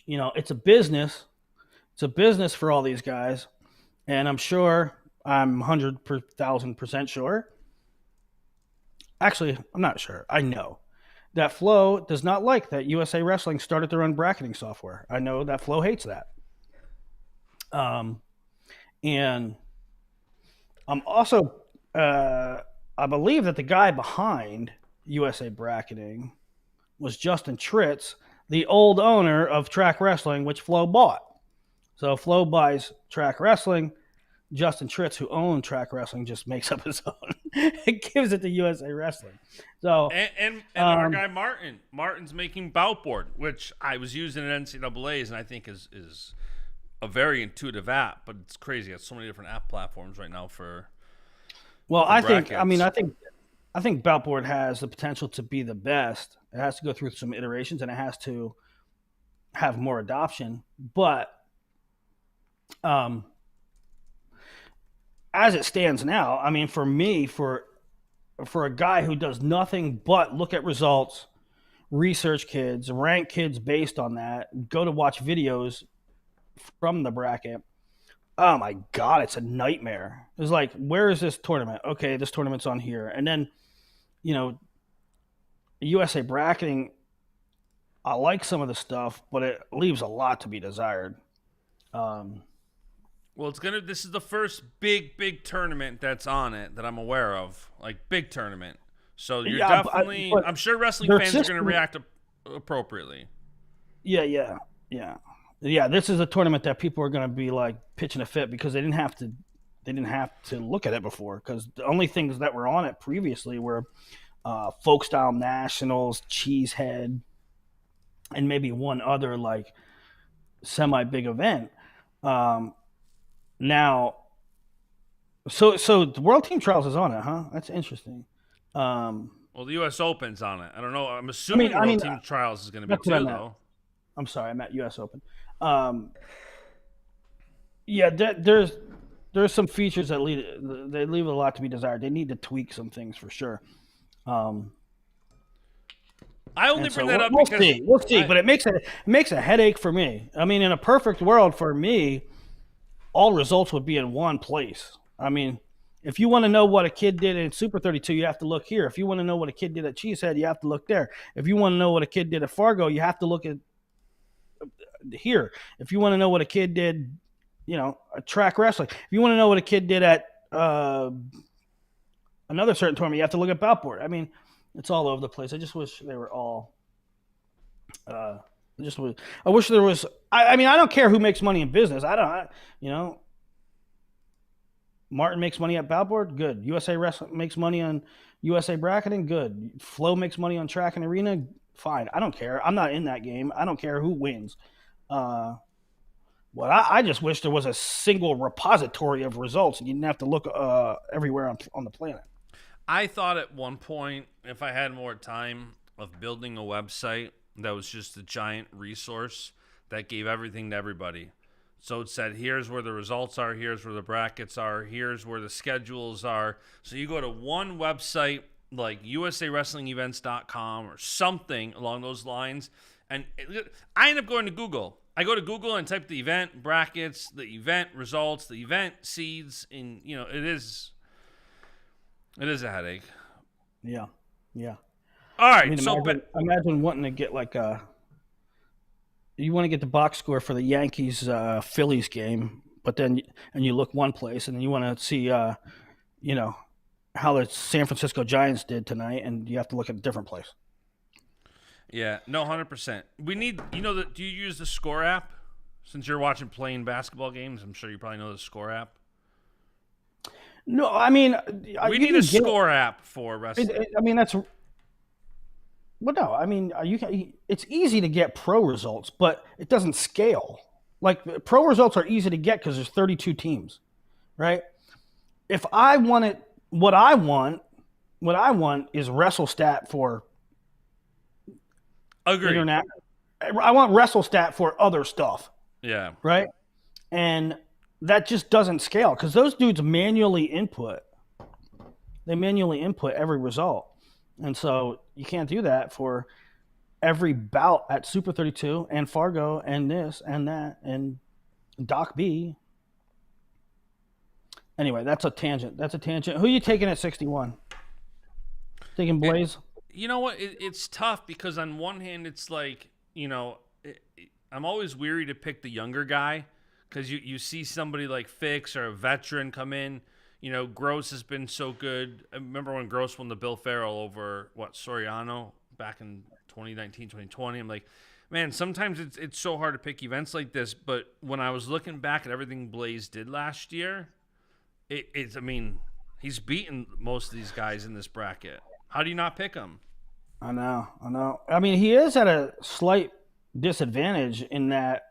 a business. It's a business for all these guys. And I'm 100,000% sure. Actually, I'm not sure. I know that Flo does not like that USA Wrestling started their own bracketing software. I know that Flo hates that. And I'm also, I believe that the guy behind USA Bracketing was Justin Tritz, the old owner of Track Wrestling, which Flo bought. So Flo buys Track Wrestling. Justin Tritz, who owned Track Wrestling, just makes up his own and gives it to USA Wrestling. So and our guy Martin's making Boutboard, which I was using in NCAA's, and I think is a very intuitive app, but it's crazy. It's so many different app platforms right now for. Well, for I brackets. think Boutboard has the potential to be the best. It has to go through some iterations, and it has to have more adoption. But as it stands now, I mean, for me, for a guy who does nothing but look at results, research kids, rank kids based on that, go to watch videos from the bracket. Oh my God, it's a nightmare. It's like, where is this tournament? Okay, this tournament's on here. And then, USA bracketing, I like some of the stuff, but it leaves a lot to be desired. Well, this is the first big tournament that's on it that I'm aware of, like big tournament. So you're definitely, I'm sure wrestling fans are going to react appropriately. Yeah. This is a tournament that people are going to be like pitching a fit because they didn't have to look at it before, because the only things that were on it previously were folk style nationals, cheesehead, and maybe one other like semi big event. Now, so the World Team Trials is on it, huh? That's interesting. Well, the U.S. Open's on it. I don't know. I'm assuming World Team Trials is going to be too, though. I'm sorry, I'm at U.S. Open. Yeah, there's some features that leave a lot to be desired. They need to tweak some things for sure. I only bring that up because we'll see, but it makes a headache for me. I mean, in a perfect world for me, all results would be in one place. I mean, if you want to know what a kid did in Super 32, you have to look here. If you want to know what a kid did at Cheesehead, you have to look there. If you want to know what a kid did at Fargo, you have to look at here. If you want to know what a kid did, a Track Wrestling. If you want to know what a kid did at another certain tournament, you have to look at Boutboard. I mean, it's all over the place. I just wish they were all. I wish there was. I mean, I don't care who makes money in business. Martin makes money at Boutboard, good. USA Wrestling makes money on USA bracketing, good. Flo makes money on track and arena, fine. I don't care. I'm not in that game. I don't care who wins. I just wish there was a single repository of results and you didn't have to look everywhere on the planet. I thought at one point, if I had more time, of building a website that was just a giant resource that gave everything to everybody. So it said, here's where the results are, here's where the brackets are, here's where the schedules are. So you go to one website like usawrestlingevents.com or something along those lines. And I end up going to Google. I go to Google and type the event brackets, the event results, the event seeds, and it is a headache. Yeah. All right. I mean, imagine wanting to get you want to get the box score for the Yankees Phillies game, but then you look one place and then you want to see how the San Francisco Giants did tonight, and you have to look at a different place. Yeah, no, 100%. We need, do you use the Score app? Since you're watching basketball games, I'm sure you probably know the Score app. No, I mean, we need a Score app for wrestling. It's easy to get pro results, but it doesn't scale. Like, pro results are easy to get because there's 32 teams, right? If I wanted, what I want is WrestleStat for internet. I want WrestleStat for other stuff. Yeah. Right? And that just doesn't scale because those dudes manually input. They manually input every result. And so you can't do that for every bout at Super 32 and Fargo and this and that and Doc B. Anyway, that's a tangent. Who are you taking at 61? Taking Blaze? You know what? It's tough because on one hand, it's like, I'm always weary to pick the younger guy because you see somebody like Fix or a veteran come in. Gross has been so good. I remember when Gross won the Bill Farrell over Soriano back in 2019, 2020. I'm like, Man, sometimes it's so hard to pick events like this, but when I was looking back at everything Blaze did last year, it's I mean, he's beaten most of these guys in this bracket. How do you not pick him? I know. I mean, he is at a slight disadvantage in that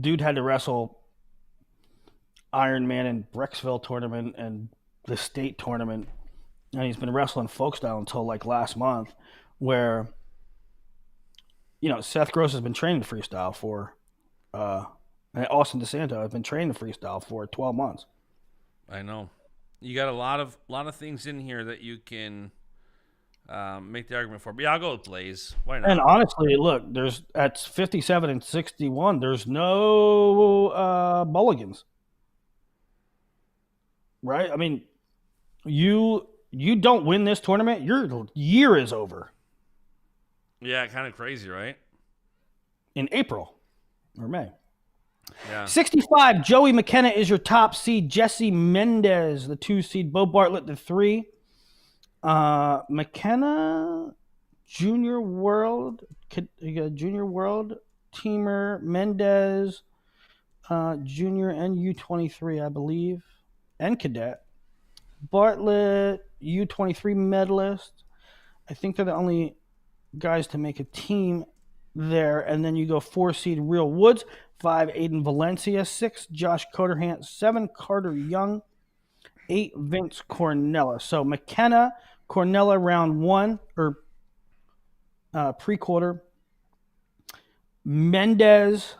dude had to wrestle Iron Man in Brecksville tournament and the state tournament, and he's been wrestling folk style until like last month, where Seth Gross has been training freestyle for, and Austin DeSanto has been training freestyle for 12 months. I know. You got a lot of things in here that you can make the argument for. But yeah, I'll go with Blaze. Why not? And honestly, look, there's at 57 and 61, there's no mulligans, right? I mean, you don't win this tournament, your year is over. Yeah, kind of crazy, right? In April or May. Yeah. 65, Joey McKenna is your top seed. Jesse Mendez, the 2 seed. Bo Bartlett, the 3. McKenna, Junior World teamer. Mendez, Junior and U23, I believe, and Cadet. Bartlett, U23 medalist. I think they're the only guys to make a team there. And then you go 4 seed Real Woods, 5 Aiden Valencia, 6 Josh Coderhant, 7 Carter Young, 8 Vince Cornella. So McKenna, Cornella round 1 or pre-quarter. Mendez,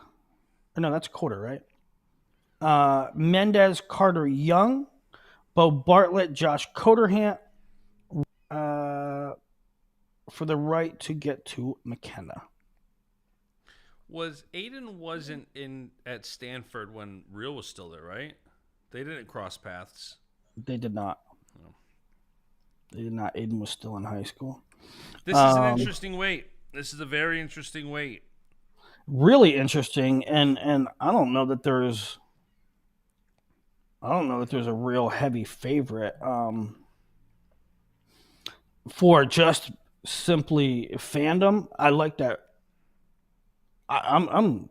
no, that's quarter, right? Mendez, Carter Young, Bo Bartlett, Josh Coderhant, for the right to get to McKenna. Aiden wasn't in at Stanford when Real was still there, right? They didn't cross paths. They did not. No. They did not. Aiden was still in high school. This is an interesting weight. This is a very interesting weight. Really interesting, and I don't know that there's a real heavy favorite. For just simply fandom, I like that. I'm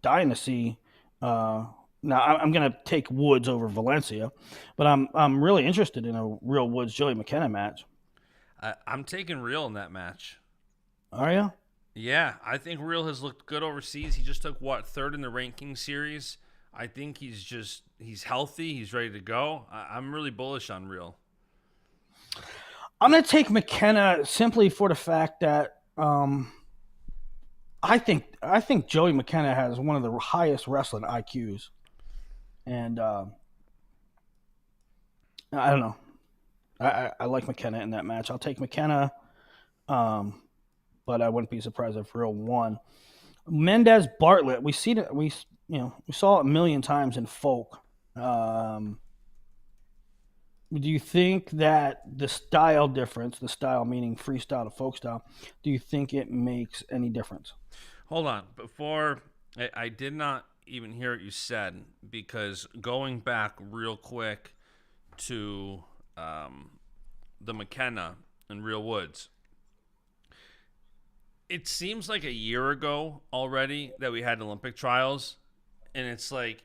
dying to see. Now I'm going to take Woods over Valencia, but I'm really interested in a Real Woods Joey McKenna match. I'm taking Real in that match. Are you? Yeah, I think Real has looked good overseas. He just took 3rd in the ranking series. I think he's healthy. He's ready to go. I'm really bullish on Real. I'm going to take McKenna simply for the fact that I think Joey McKenna has one of the highest wrestling IQs, and I don't know. I like McKenna in that match. I'll take McKenna, but I wouldn't be surprised if Real won. Mendez Bartlett, we saw it a million times in folk. Do you think that the style difference, the style meaning freestyle to folk style, do you think it makes any difference? Hold on. Before, I did not even hear what you said, because going back real quick to the McKenna and Real Woods, it seems like a year ago already that we had Olympic trials, and it's like,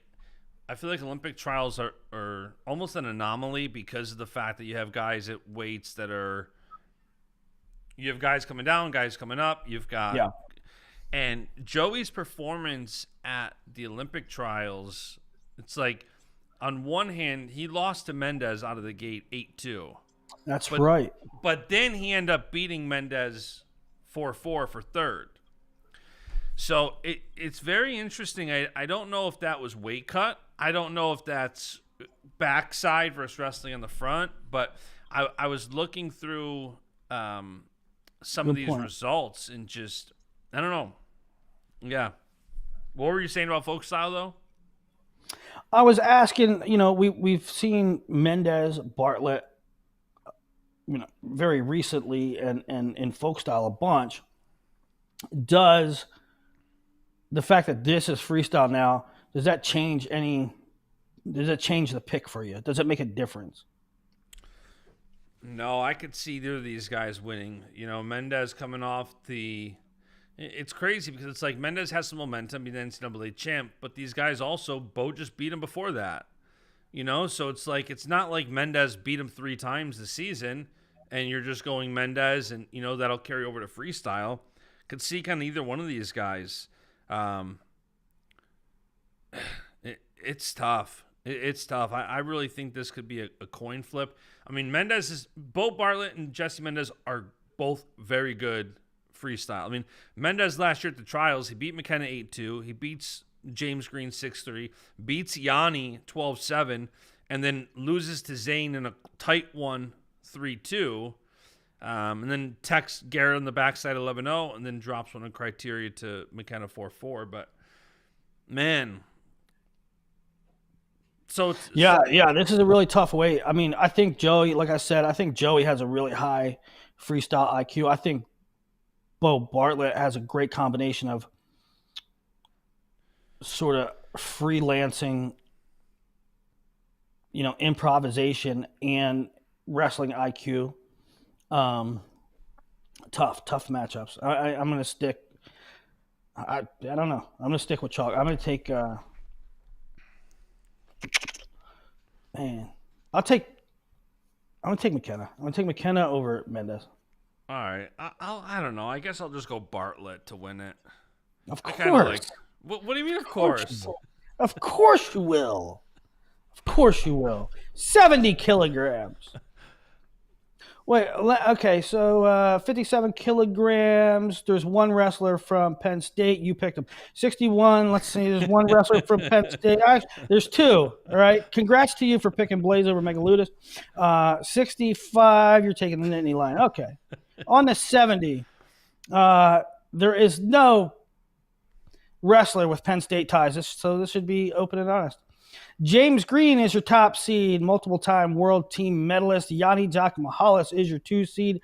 I feel like Olympic trials are almost an anomaly because of the fact that you have guys at weights that you have guys coming down, guys coming up. You've got, yeah. And Joey's performance at the Olympic trials, it's like, on one hand, he lost to Mendez out of the gate 8-2. That's right. But then he ended up beating Mendez 4-4 for 3rd. So it's very interesting. I don't know if that was weight cut. I don't know if that's backside versus wrestling on the front. But I was looking through some of these results and just, I don't know. Yeah. What were you saying about folk style, though? I was asking, we've seen Mendez, Bartlett, very recently and in folk style a bunch. Does the fact that this is freestyle now, does that change the pick for you? Does it make a difference? No, I could see either of these guys winning. You know, Mendez coming off the. It's crazy because it's like Mendez has some momentum, he's an NCAA champ, but these guys also, Bo just beat him before that. You know, so it's like, it's not like Mendez beat him 3 times this season and you're just going Mendez and, you know, that'll carry over to freestyle. Could see kind of either one of these guys. It's tough. It's tough. I really think this could be a coin flip. I mean, Bo Bartlett and Jesse Mendez are both very good freestyle. I mean, Mendez last year at the trials, he beat McKenna 8-2. He beats James Green 6-3, beats Yanni 12-7, and then loses to Zane in a tight one 3-2. And then texts Garrett on the backside 11-0, and then drops one on criteria to McKenna 4-4. But, man. So yeah, this is a really tough weight. I mean, I think Joey, like I said, I think Joey has a really high freestyle IQ. I think Bo Bartlett has a great combination of sort of freelancing, you know, improvisation and wrestling IQ. Tough matchups. I'm going to stick. I don't know. I'm going to stick with chalk. I'm going to take. I'm going to take McKenna. I'm going to take McKenna over Mendez. All right. I don't know. I guess I'll just go Bartlett to win it. Of course. What do you mean, of course? Of course you will. Of course you will. 70 kilograms. Wait, okay, so 57 kilograms. There's one wrestler from Penn State. You picked him. 61, let's see, there's one wrestler from Penn State. There's 2, all right? Congrats to you for picking Blaze over Megaludis. 65, you're taking the Nittany Lion. Okay. On the 70, there is no wrestler with Penn State ties, so this should be open and honest. James Green is your top seed, multiple-time world team medalist. Yanni Giacomahalis is your 2 seed,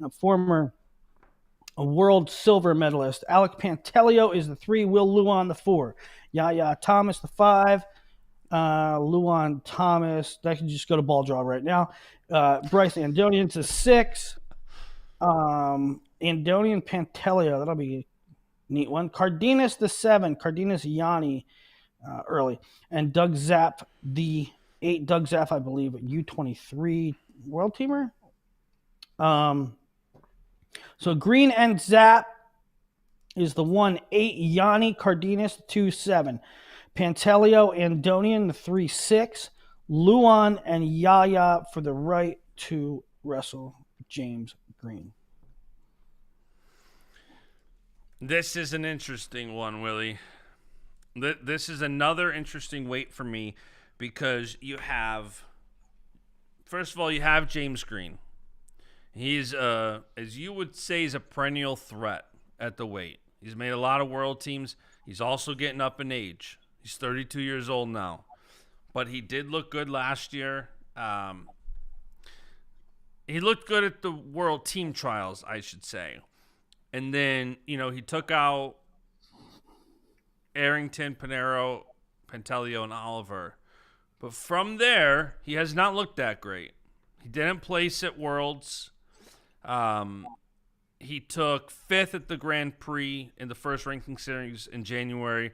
a former world silver medalist. Alec Pantelio is the 3, Will Luan the 4, Yaya Thomas the 5, Luan Thomas, that can just go to ball draw right now. Bryce Andonian's the 6, Andonian Pantelio, that'll be a neat one. Cardenas the 7, Cardenas Yanni, early, and Doug Zapp the 8. Doug Zapp, I believe, U23 world teamer. So Green and Zapp is the 1-8. Yanni Cardenas 2-7. Pantelio Andonian the 3-6. Luan and Yaya for the right to wrestle James Green. This is an interesting one, Willie. This is another interesting weight for me because you have, first of all, you have James Green. He's, as you would say, he's a perennial threat at the weight. He's made a lot of world teams. He's also getting up in age. He's 32 years old now. But he did look good last year. He looked good at the world team trials, I should say. And then, you know, he took out Arrington, Pinero, Pantelio, and Oliver. But from there, he has not looked that great. He didn't place at Worlds. He took 5th at the Grand Prix in the first ranking series in January.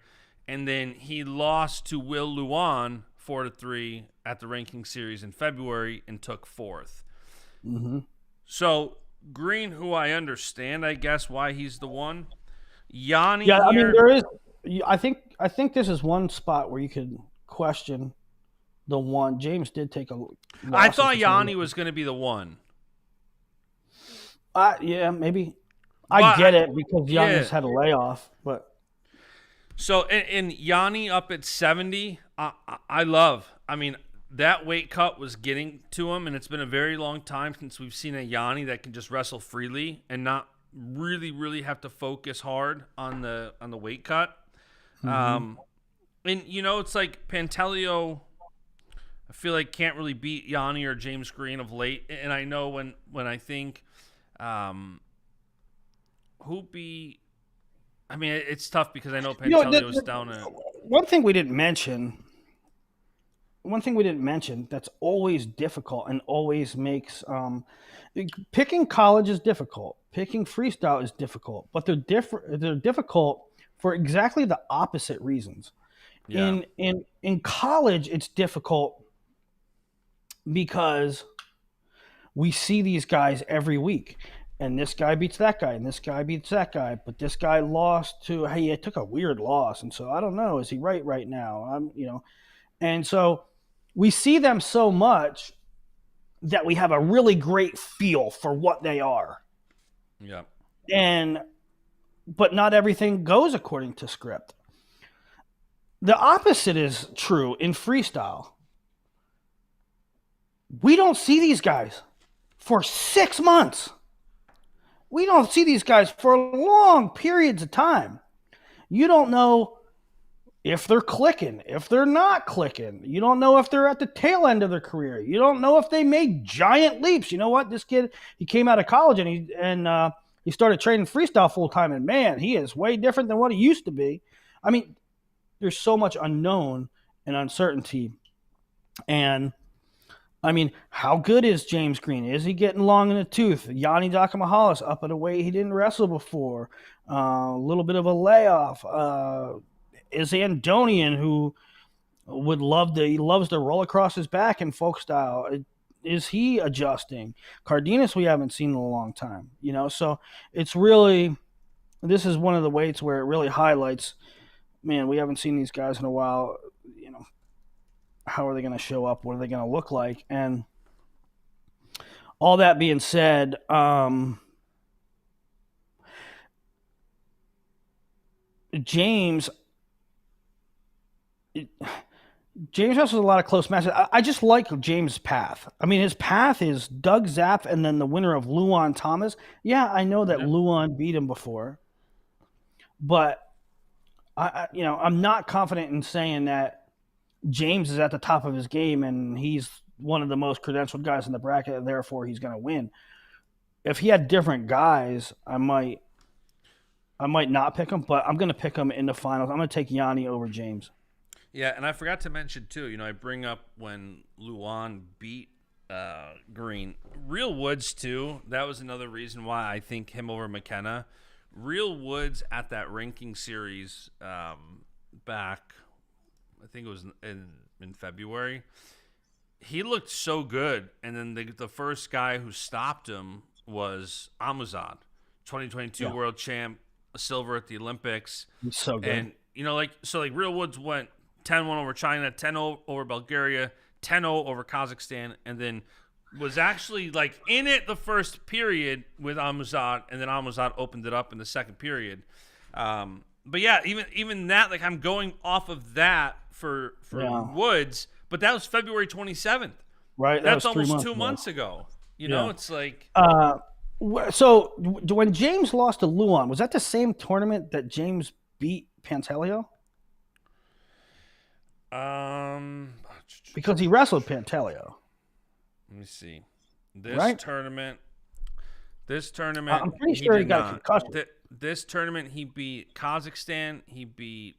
And then he lost to Will Luan 4-3 at the ranking series in February and took 4th. Mm-hmm. So Green, who I understand, I guess, why he's the 1. Yanni, yeah, I mean, there is. I think this is one spot where you could question the 1. James did take a. I thought Yanni was going to be the 1. Yeah, maybe. I get it because Yanni's had a layoff, but. So in Yanni up at 70, I love. I mean, that weight cut was getting to him, and it's been a very long time since we've seen a Yanni that can just wrestle freely and not really have to focus hard on the weight cut. Mm-hmm. And you know, it's like Pantelio, I feel like can't really beat Yanni or James Green of late. And I know when I think I mean, it's tough because I know Pantelio's down at. One thing we didn't mention one thing we didn't mention that's always difficult and always makes picking college is difficult. Picking freestyle is difficult, but they're different. They're difficult for exactly the opposite reasons. Yeah. In college, it's difficult because we see these guys every week, and this guy beats that guy, and this guy beats that guy, but this guy lost to, hey, it took a weird loss, and so I don't know, is he right now? And so we see them so much that we have a really great feel for what they are. Yeah. But not everything goes according to script. The opposite is true in freestyle. We don't see these guys for 6 months. We don't see these guys for long periods of time. You don't know if they're clicking, if they're not clicking. You don't know if they're at the tail end of their career. You don't know if they made giant leaps. You know what? This kid, he came out of college and he started training freestyle full time, and man, he is way different than what he used to be. I mean, there's so much unknown and uncertainty. And I mean, how good is James Green? Is he getting long in the tooth? Yanni Dakamahalis up at a weight he didn't wrestle before. A little bit of a layoff. Is Andonian, who he loves to roll across his back in folk style. Is he adjusting? Cardenas we haven't seen in a long time. So it's really, this is one of the weights where it really highlights, man, we haven't seen these guys in a while. How are they going to show up? What are they going to look like? And all that being said, James wrestles a lot of close matches. I just like James' path. I mean, his path is Doug Zapp and then the winner of Luan Thomas. Yeah, I know that Luan beat him before, but I'm not confident in saying that James is at the top of his game and he's one of the most credentialed guys in the bracket, and therefore he's going to win. If he had different guys, I might not pick him, but I'm going to pick him in the finals. I'm going to take Yanni over James. Yeah, and I forgot to mention too, I bring up when Luan beat Green. Real Woods too, that was another reason why I think him over McKenna. Real Woods at that ranking series back, I think it was in February, he looked so good. And then the first guy who stopped him was Amuzad, 2022 world champ, a silver at the Olympics. He's so good. And, Real Woods went 10-1 over China, 10-0 over Bulgaria, 10-0 over Kazakhstan, and then was actually in it the first period with Amuzad, and then Amuzad opened it up in the second period. But yeah, even that, I'm going off of that for Woods, but that was February 27th. Right. That's almost 2 months ago. It's like. So when James lost to Luan, was that the same tournament that James beat Pantaleo? Because he wrestled Pantaleo. Let me see. This tournament. I'm pretty sure he got a concussion. This tournament, he beat Kazakhstan. He beat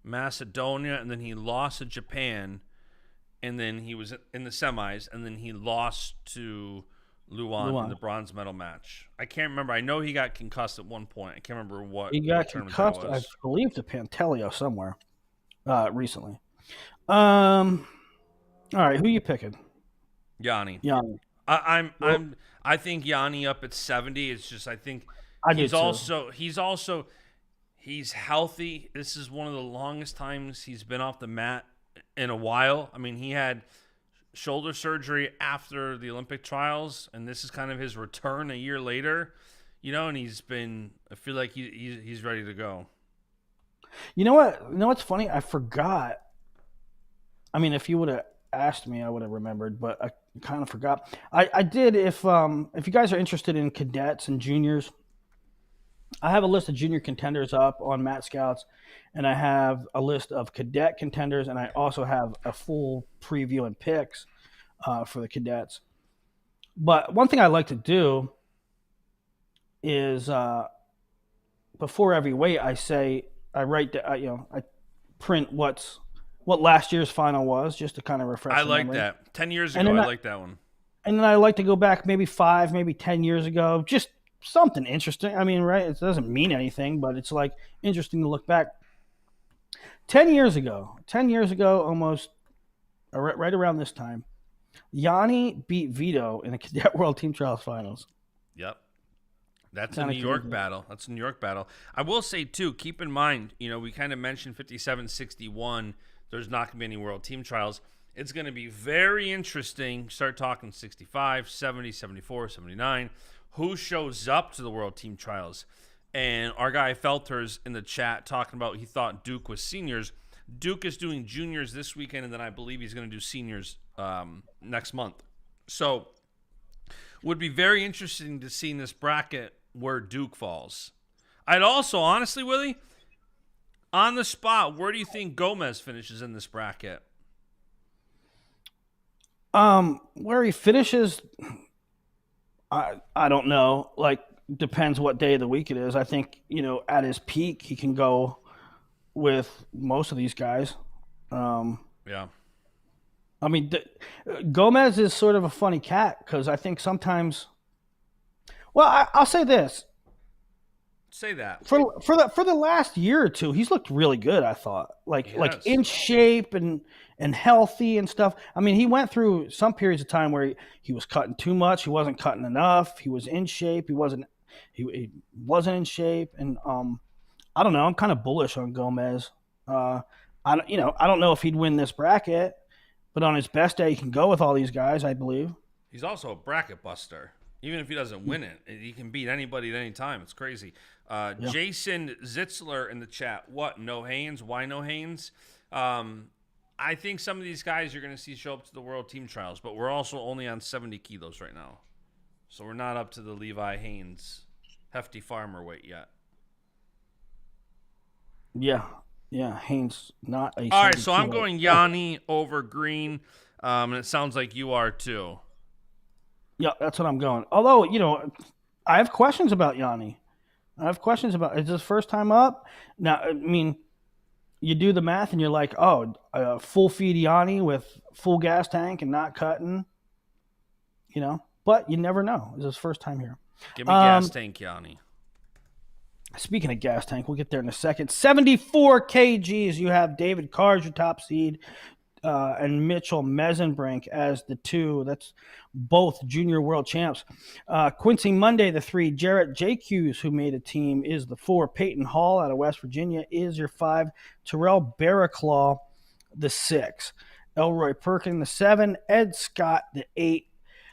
Macedonia, and then he lost to Japan, and then he was in the semis, and then he lost to Luan in the bronze medal match. I can't remember. I know he got concussed at one point. I can't remember what he got concussed. I believe to Pantaleo somewhere recently. All right, who you picking? Yanni. I think Yanni up at 70. It's just I think he's healthy. This is one of the longest times he's been off the mat in a while. I mean, he had shoulder surgery after the Olympic trials, and this is kind of his return a year later. And I feel like he's ready to go. You know what? What's funny? I forgot. I mean, if you would have asked me, I would have remembered, but I kind of forgot. I did. If you guys are interested in cadets and juniors, I have a list of junior contenders up on Mat Scouts, and I have a list of cadet contenders, and I also have a full preview and picks for the cadets. But one thing I like to do is before every weight, I print what's what last year's final was, just to kind of refresh I the like memory. that. 10 years And ago, then I I, like that one. and then I like to go back maybe 5, maybe 10 years ago, just something interesting. I mean, right? It doesn't mean anything, but it's like interesting to look back. 10 years ago, almost right around this time, Yanni beat Vito in the Cadet World Team Trials Finals. Yep. That's a Kind New of York crazy. battle. That's a New York battle. I will say, too, keep in mind, we kind of mentioned 57, 61. There's not going to be any World Team Trials. It's going to be very interesting. Start talking 65, 70, 74, 79. Who shows up to the World Team Trials? And our guy Felter's in the chat talking about he thought Duke was seniors. Duke is doing juniors this weekend, and then I believe he's going to do seniors next month. So, would be very interesting to see in this bracket where Duke falls. I'd also, honestly, Willie, on the spot, where do you think Gomez finishes in this bracket? Where he finishes, I don't know. Like, depends what day of the week it is. I think, at his peak, he can go with most of these guys. Yeah. I mean, Gomez is sort of a funny cat because I think sometimes. Well, I'll say this: Say that. for the last year or two, he's looked really good. I thought, like Yes. in shape and healthy and stuff. I mean, he went through some periods of time where he was cutting too much. He wasn't cutting enough. He was in shape. He wasn't in shape. And I don't know. I'm kind of bullish on Gomez. I don't know if he'd win this bracket, but on his best day, he can go with all these guys. I believe. He's also a bracket buster. Even if he doesn't win it, he can beat anybody at any time. It's crazy. Yeah. Jason Zitzler in the chat. What? No Haynes? Why no Haynes? I think some of these guys you're going to see show up to the World Team Trials, but we're also only on 70 kilos right now. So we're not up to the Levi Haynes hefty farmer weight yet. Yeah. Yeah. Haynes not a. All right, so I'm 72. going Yanni over Green, and it sounds like you are too. Yeah, that's what I'm going. Although, I have questions about Yanni. Is this first time up? Now, I mean, you do the math and you're like, oh, full feed Yanni with full gas tank and not cutting, but you never know. It's his first time here. Give me gas tank Yanni. Speaking of gas tank, we'll get there in a second. 74 kgs. You have David Carr's your top seed, and Mitchell Mesenbrink as the 2. That's both junior world champs. Quincy Monday, the 3. Jarrett JQs, who made a team, is the 4. Peyton Hall out of West Virginia is your 5. Terrell Barraclaw, the 6. Elroy Perkin, the 7. Ed Scott, the 8.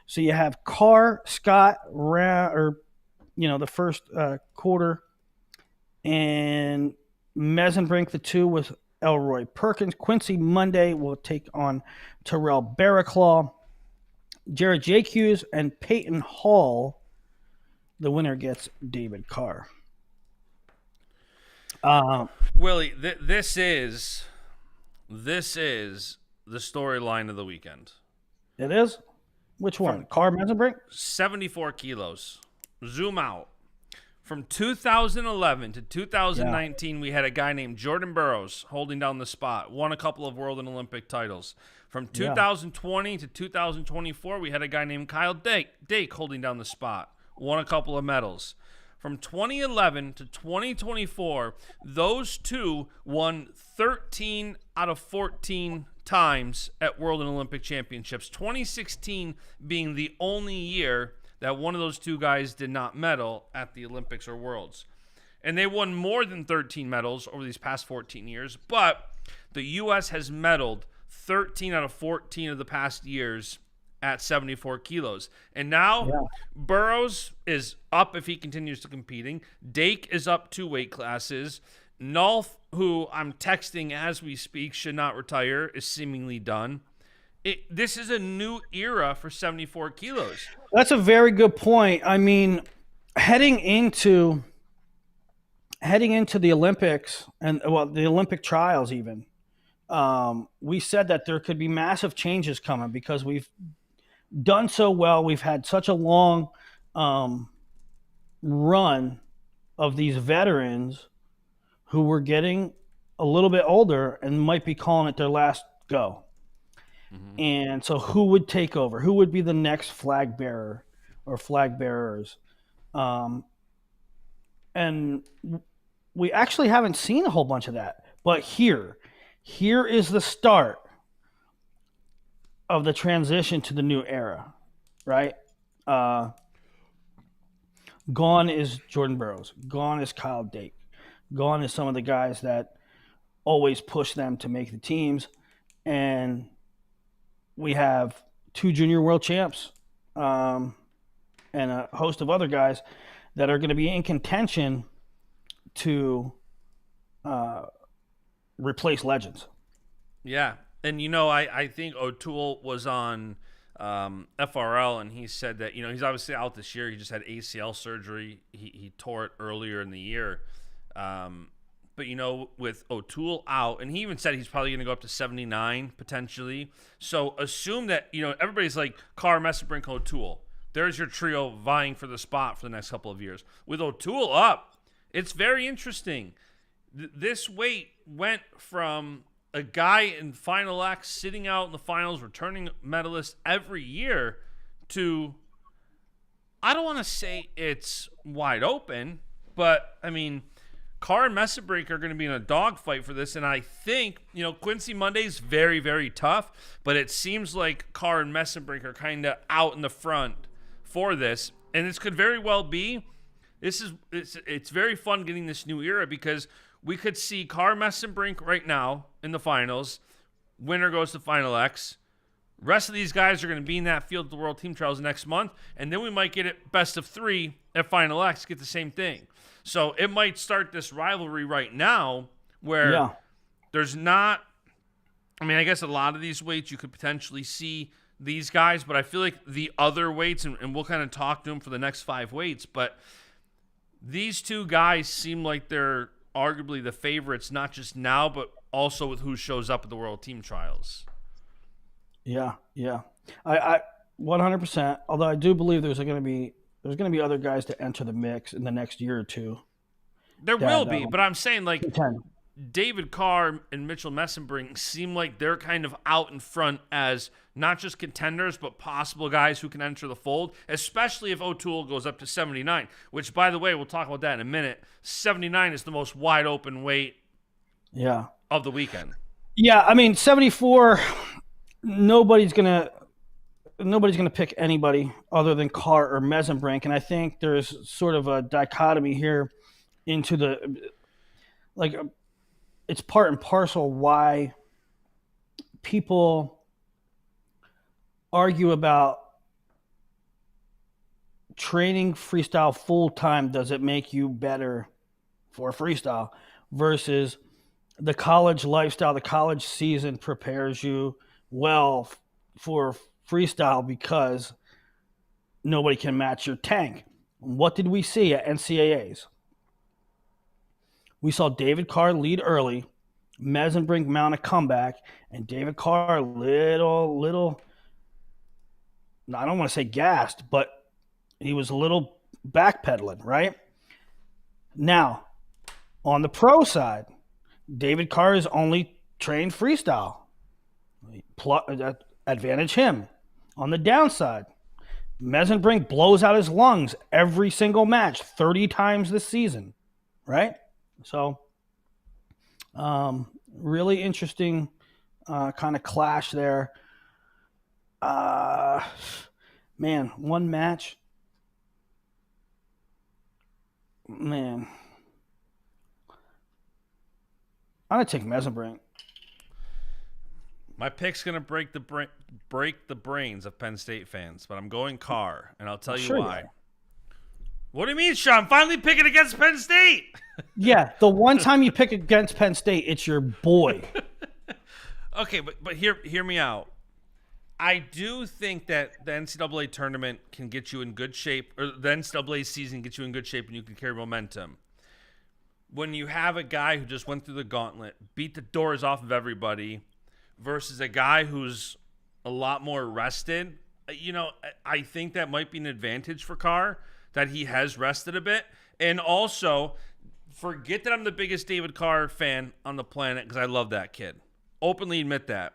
So you have Carr, Scott, the first quarter, and Mesenbrink, the 2, with Elroy Perkins. Quincy Monday will take on Terrell Barraclaw. Jared JQs and Peyton Hall. The winner gets David Carr. Willie, this is the storyline of the weekend. It is? Which one? Carr Mesenbrink? 74 kilos. Zoom out. From 2011 to 2019, we had a guy named Jordan Burroughs holding down the spot, won a couple of world and Olympic titles. From 2020 to 2024, we had a guy named Kyle Dake holding down the spot, won a couple of medals. From 2011 to 2024, those two won 13 out of 14 times at World and Olympic Championships, 2016 being the only year that one of those two guys did not medal at the Olympics or Worlds. And they won more than 13 medals over these past 14 years, but the U.S. has medaled 13 out of 14 of the past years at 74 kilos. And now Burroughs is up if he continues to competing. Dake is up 2 weight classes. Nolf, who I'm texting as we speak, should not retire, is seemingly done. This is a new era for 74 kilos. That's a very good point. I mean, heading into the Olympics and the Olympic trials even, we said that there could be massive changes coming because we've done so well. We've had such a long run of these veterans who were getting a little bit older and might be calling it their last go. Mm-hmm. And so who would take over? Who would be the next flag bearer or flag bearers? And we actually haven't seen a whole bunch of that. But here is the start of the transition to the new era, right? Gone is Jordan Burroughs. Gone is Kyle Dake. Gone is some of the guys that always push them to make the teams. And we have 2 junior world champs and a host of other guys that are going to be in contention to replace legends. Yeah. And, I think O'Toole was on FRL, and he said that, he's obviously out this year. He just had ACL surgery. He tore it earlier in the year. But, with O'Toole out, and he even said he's probably going to go up to 79 potentially. So assume that, everybody's like Carr, Messerbrink, O'Toole. There's your trio vying for the spot for the next couple of years. With O'Toole up, it's very interesting. This weight went from a guy in Final X sitting out in the finals, returning medalist every year, to, I don't want to say it's wide open, but, Carr and Messerbrink are going to be in a dogfight for this, and I think, Quincy Monday's very, very tough, but it seems like Carr and Messerbrink are kind of out in the front for this, and this could very well be, it's very fun getting this new era, because we could see Carr Messerbrink right now in the finals. Winner goes to Final X. Rest of these guys are going to be in that field at the World Team Trials next month, and then we might get it best of 3 at Final X, get the same thing. So it might start this rivalry right now where there's not, I guess a lot of these weights you could potentially see these guys, but I feel like the other weights, and we'll kind of talk to them for the next 5 weights, but these 2 guys seem like they're arguably the favorites, not just now, but also with who shows up at the World Team Trials. Yeah. I 100%. Although I do believe there's going to be other guys to enter the mix in the next year or 2. There will be, but I'm saying like David Carr and Mitchell Messerbrink seem like they're kind of out in front as not just contenders, but possible guys who can enter the fold, especially if O'Toole goes up to 79, which, by the way, we'll talk about that in a minute. 79 is the most wide open weight of the weekend. Yeah, 74, nobody's going to pick anybody other than Carr or Messerbrink, and I think there's sort of a dichotomy here into the it's part and parcel why people argue about training freestyle full time. Does it make you better for freestyle versus the college lifestyle? The college season prepares you well for freestyle because nobody can match your tank. What did we see at NCAAs? We saw David Carr lead early, Messerbrink mount a comeback, and David Carr little, I don't want to say gassed, but he was a little backpedaling, right? Now, on the pro side, David Carr is only trained freestyle. Advantage him. On the downside, Messerbrink blows out his lungs every single match 30 times this season, right? So, really interesting kind of clash there. Man, one match. Man. I'm going to take Messerbrink. My pick's going to break the brains of Penn State fans, but I'm going Carr, and I'll tell you why. What do you mean, Sean? I'm finally picking against Penn State. Yeah, the one time you pick against Penn State, it's your boy. Okay, but hear me out. I do think that the NCAA tournament can get you in good shape, or the NCAA season gets you in good shape, and you can carry momentum. When you have a guy who just went through the gauntlet, beat the doors off of everybody, versus a guy who's a lot more rested, I think that might be an advantage for Carr, that he has rested a bit. And also, forget that I'm the biggest David Carr fan on the planet because I love that kid. Openly admit that.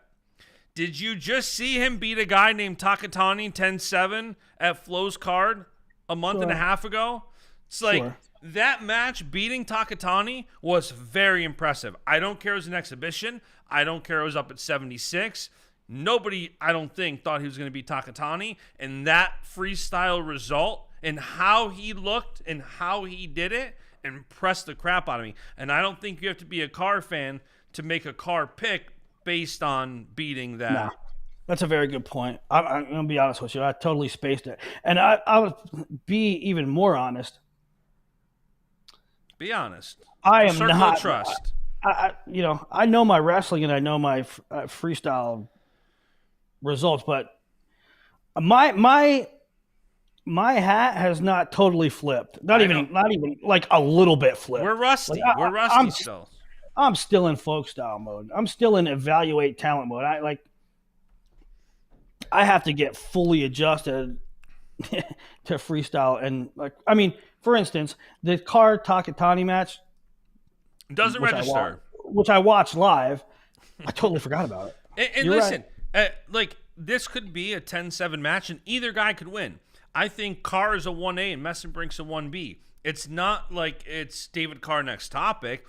Did you just see him beat a guy named Takatani 10-7 at Flo's card a month and a half ago? It's like that match beating Takatani was very impressive. I don't care it was an exhibition. I don't care it was up at 76. Nobody, I don't think, thought he was going to beat Takatani. And that freestyle result and how he looked and how he did it impressed the crap out of me. And I don't think you have to be a Carr fan to make a Carr pick based on beating that. No, that's a very good point. I'm going to be honest with you. I totally spaced it. And I would be even more honest. Be honest. I am Circle not. of trust. I know my wrestling and I know my freestyle results, but my hat has not totally flipped. Not even like a little bit flipped. We're rusty. Like, We're rusty still. I'm still in folk style mode. I'm still in evaluate talent mode. I have to get fully adjusted to freestyle. And for instance, the Carr Takatani match doesn't register, which I watched live. I totally forgot about it. And listen, right. This could be a 10-7 match, and either guy could win. I think Carr is a 1A and Messenbrink's a 1B. It's not like it's David Carr next topic.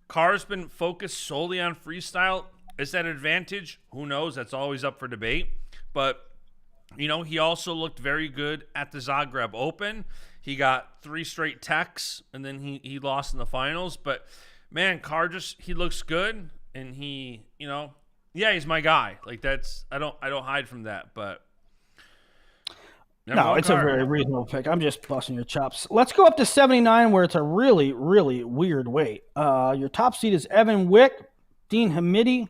Carr's been focused solely on freestyle. Is that an advantage? Who knows? That's always up for debate. But, he also looked very good at the Zagreb Open. He got 3 straight techs, and then he lost in the finals. But, man, Carr he looks good, and he, he's my guy. Like, that's, I don't hide from that, but. No, it's Carr. A very reasonable pick. I'm just busting your chops. Let's go up to 79, where it's a really, really weird weight. Your top seed is Evan Wick. Dean Hamidi,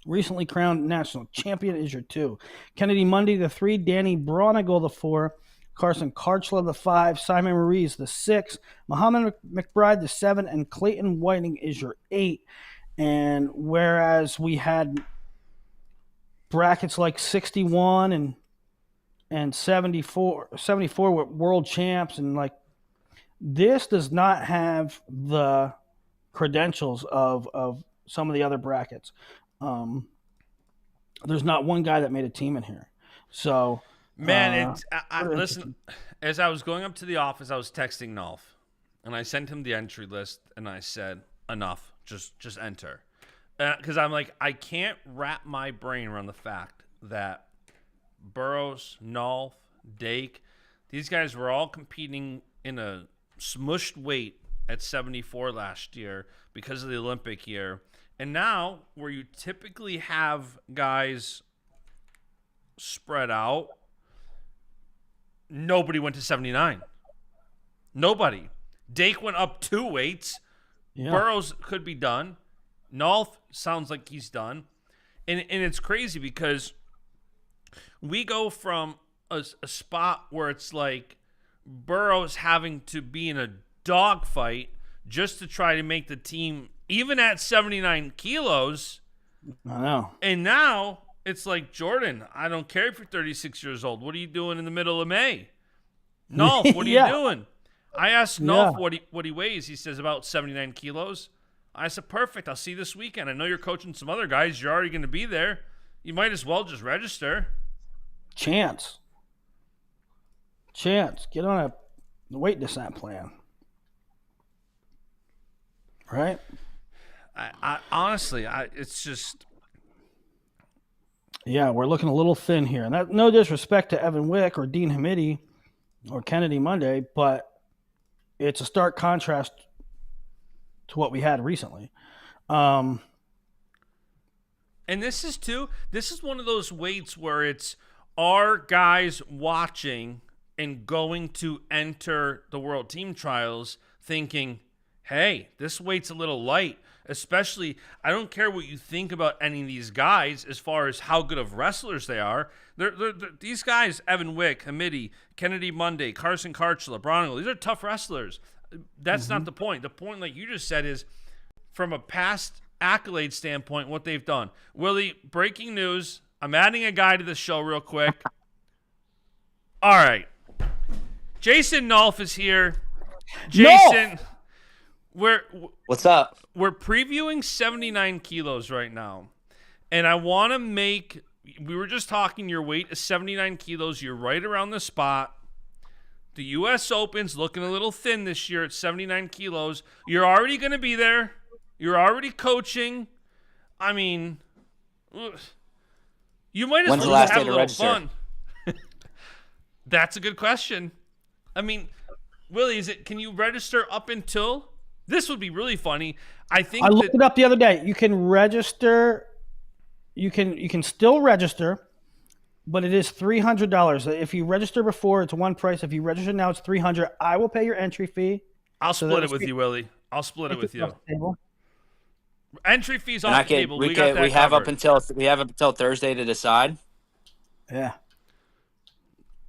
recently crowned national champion, is your 2. Kennedy Mundy, the 3. Danny Bronigal, the 4. Carson Karchla, the 5. Simon Ruiz, the 6. Muhammad McBride, the 7. And Clayton Whiting is your 8. And whereas we had brackets like 61 and 74 were world champs, and this does not have the credentials of some of the other brackets. There's not one guy that made a team in here. So, man, listen, as I was going up to the office, I was texting Nolf, and I sent him the entry list, and I said, enough, just enter. Because I'm like, I can't wrap my brain around the fact that Burroughs, Nolf, Dake, these guys were all competing in a smushed weight at 74 last year because of the Olympic year. And now, where you typically have guys spread out, nobody went to 79. Nobody. Dake went up 2 weights. Yeah. Burroughs could be done. Nolf sounds like he's done. And it's crazy because we go from a spot where it's like Burroughs having to be in a dogfight just to try to make the team, even at 79 kilos. I know. And now it's like, Jordan, I don't care if you're 36 years old. What are you doing in the middle of May? Nolf, what are you doing? I asked Nolf what he weighs. He says about 79 kilos. I said, perfect. I'll see you this weekend. I know you're coaching some other guys. You're already going to be there. You might as well just register. Chance. Get on a weight descent plan. Right? I honestly, it's just. Yeah, we're looking a little thin here. And that, no disrespect to Evan Wick or Dean Hamidi or Kennedy Monday, but it's a stark contrast to what we had recently. And this is one of those weights where it's, are guys watching and going to enter the World Team Trials thinking, hey, this weight's a little light. Especially, I don't care what you think about any of these guys as far as how good of wrestlers they are. These guys, Evan Wick, Hamidi, Kennedy Monday, Carson Karchla, Bronigal, these are tough wrestlers. That's not the point. The point, like you just said, is from a past accolade standpoint, what they've done. Willie, breaking news. I'm adding a guy to the show real quick. All right. Jason Nolf is here. Jason, we're What's up? we're previewing 79 kilos right now, and I want to make. We were just talking. Your weight is 79 kilos. You're right around the spot. The U.S. Open's looking a little thin this year at 79 kilos. You're already going to be there. You're already coaching. I mean, you might as When's the well last have day a to little register? fun. That's a good question. I mean, Willie, can you register up until? This would be really funny. I think I looked it up the other day. You can register. You can still register, but it is $300. If you register before, it's one price. If you register now, it's $300. I will pay your entry fee. I'll split it with you, Willie. I'll split it with you. Entry fees off the table. We got that we have covered. up until Thursday to decide. Yeah.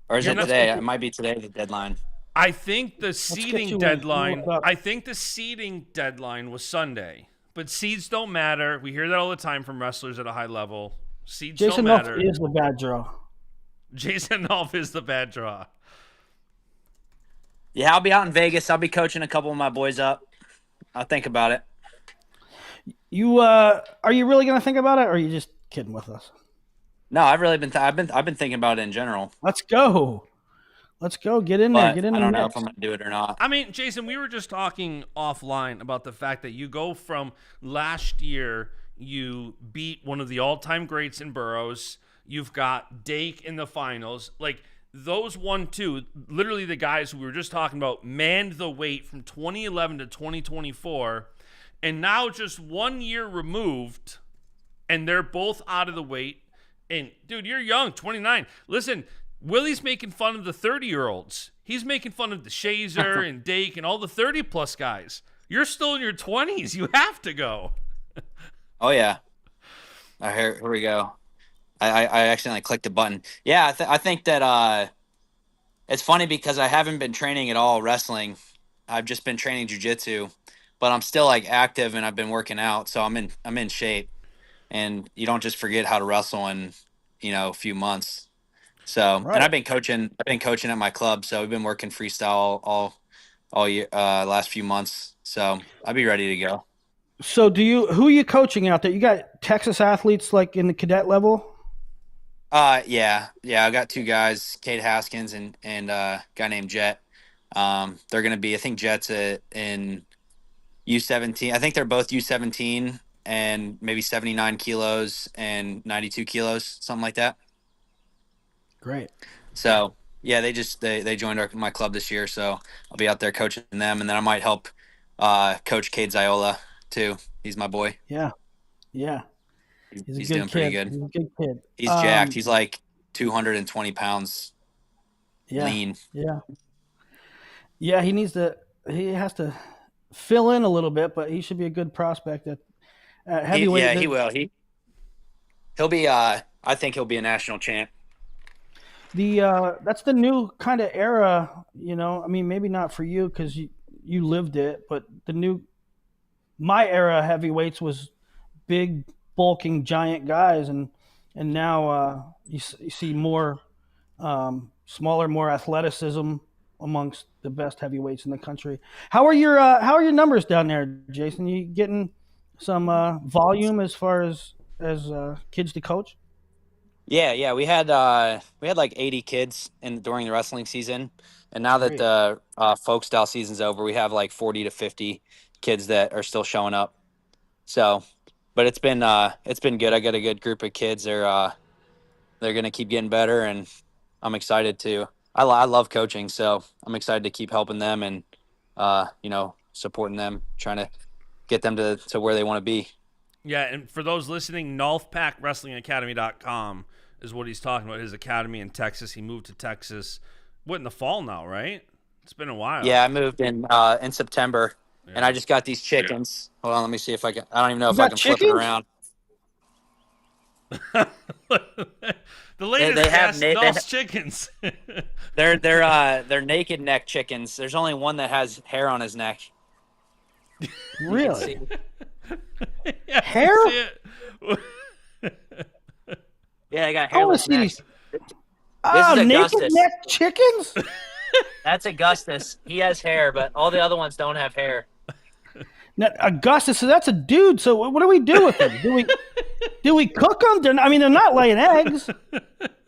Or is it today? It might be today the deadline. I think the seeding deadline. up. I think the seeding deadline was Sunday, but seeds don't matter. We hear that all the time from wrestlers at a high level. Seeds Jason don't matter. Nolf is the bad draw. Jason Nolf is the bad draw. Yeah, I'll be out in Vegas. I'll be coaching a couple of my boys up. I'll think about it. You are you really gonna think about it, or are you just kidding with us? No, I've really been. I've been thinking about it in general. Let's go. Let's go. Get in there. But Get in I the don't know mix. if I'm going to do it or not. I mean, Jason, we were just talking offline about the fact that you go from last year, you beat one of the all-time greats in Burroughs. You've got Dake in the finals. Like, those 1-2, literally the guys who we were just talking about, manned the weight from 2011 to 2024. And now just 1 year removed, and they're both out of the weight. And, dude, you're young, 29. Listen, Willie's making fun of the 30-year-olds. He's making fun of the Shazer and Dake and all the 30-plus guys. You're still in your 20s. You have to go. Oh, yeah. Here we go. I accidentally clicked a button. Yeah, I think that it's funny because I haven't been training at all wrestling. I've just been training jiu-jitsu, but I'm still like active and I've been working out, so I'm in shape. And you don't just forget how to wrestle in, a few months. So, Right. And I've been coaching at my club. So we've been working freestyle all year, last few months. So I'll be ready to go. So who are you coaching out there? You got Texas athletes like in the cadet level? Yeah. I got two guys, Kate Haskins and a guy named Jet. They're going to be, I think Jet's in U17. I think they're both U17 and maybe 79 kilos and 92 kilos, something like that. Great. So yeah, they joined my club this year, so I'll be out there coaching them, and then I might help coach Cade Ziola too. He's my boy. Yeah. He's doing pretty good. He's a good kid. He's jacked. He's like 220 pounds. Yeah. Lean. Yeah. He has to fill in a little bit, but he should be a good prospect at heavyweight. He will. He'll be. I think he'll be a national champ. That's the new kind of era, I mean, maybe not for you because you lived it, but my era heavyweights was big, bulking, giant guys, and now you see more smaller, more athleticism amongst the best heavyweights in the country. How are your numbers down there, Jason? You getting some volume as far as kids to coach? Yeah. We had like 80 kids during the wrestling season, and now that the folk style season's over, we have like 40 to 50 kids that are still showing up. So, but it's been good. I got a good group of kids. They're gonna keep getting better, and I'm excited to. I love coaching, so I'm excited to keep helping them and supporting them, trying to get them to where they want to be. Yeah, and for those listening, NolfPackWrestlingAcademy.com is what he's talking about, his academy in Texas. He moved to Texas, in the fall now, right? It's been a while. Yeah, I moved in September, and I just got these chickens. Hold on, let me see if I can. I don't even know if I can flip it around. The latest guest, Nolf's chickens. They're naked neck chickens. There's only one that has hair on his neck. Really? Yeah, hair? Yeah, they got hairless necks. Naked neck chickens? That's Augustus. He has hair, but all the other ones don't have hair. Now, Augustus, so that's a dude. So what do we do with them? Do we cook them? I mean, they're not laying eggs.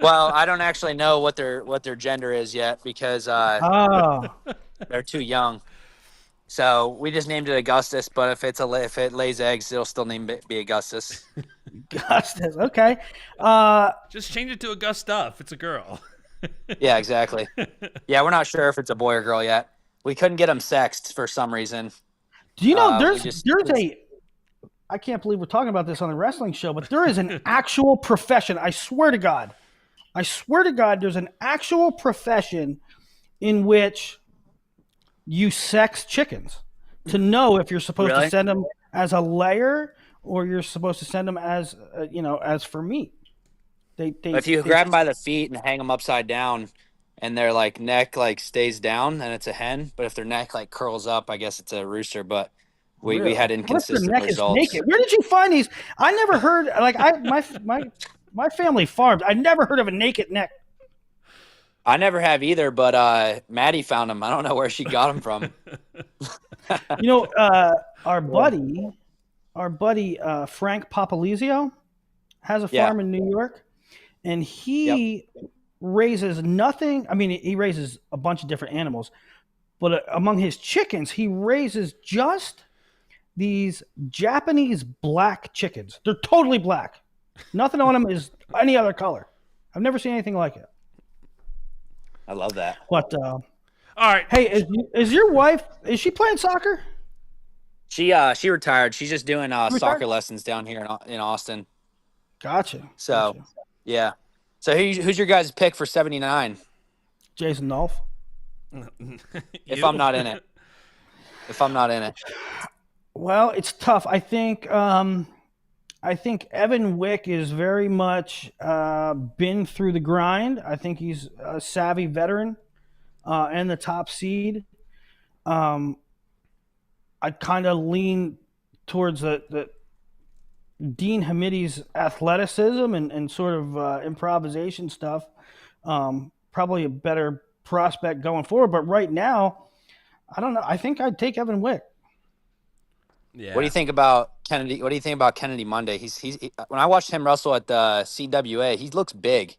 Well, I don't actually know what their gender is yet because Oh, they're too young. So we just named it Augustus, but if it lays eggs, it'll still be Augustus. Augustus. Okay. Just change it to Augusta if it's a girl. Yeah, exactly. Yeah, we're not sure if it's a boy or girl yet. We couldn't get them sexed for some reason. Do you know there's just- I can't believe we're talking about this on a wrestling show, but there is an actual profession. I swear to God, there's an actual profession in which you sex chickens to know if you're supposed Really? to send them as a layer or you're supposed to send them as as for meat. If you grab them by the feet and hang them upside down, and their like neck like stays down, then it's a hen. But if their neck like curls up, I guess it's a rooster. But we had What if their inconsistent neck is results. naked? Where did you find these? I never heard my family farmed. I never heard of a naked neck. I never have either, but Maddie found them. I don't know where she got them from. Our buddy Frank Papalizio has a farm in New York, and he raises nothing. I mean, he raises a bunch of different animals, but among his chickens, he raises just these Japanese black chickens. They're totally black. Nothing on them is any other color. I've never seen anything like it. I love that. But All right. hey, is your wife? Is she playing soccer? She retired. She's just doing soccer lessons down here in Austin. Gotcha. So yeah. So who's your guys' pick for 79? Jason Nolf. If I'm not in it. Well, it's tough. I think Evan Wick is very much been through the grind. I think he's a savvy veteran and the top seed. I kind of lean towards the Dean Hamidi's athleticism and sort of improvisation stuff. Probably a better prospect going forward. But right now, I don't know. I think I'd take Evan Wick. Yeah. What do you think about Kennedy? What do you think about Kennedy Monday? He's when I watched him wrestle at the CWA, he looks big.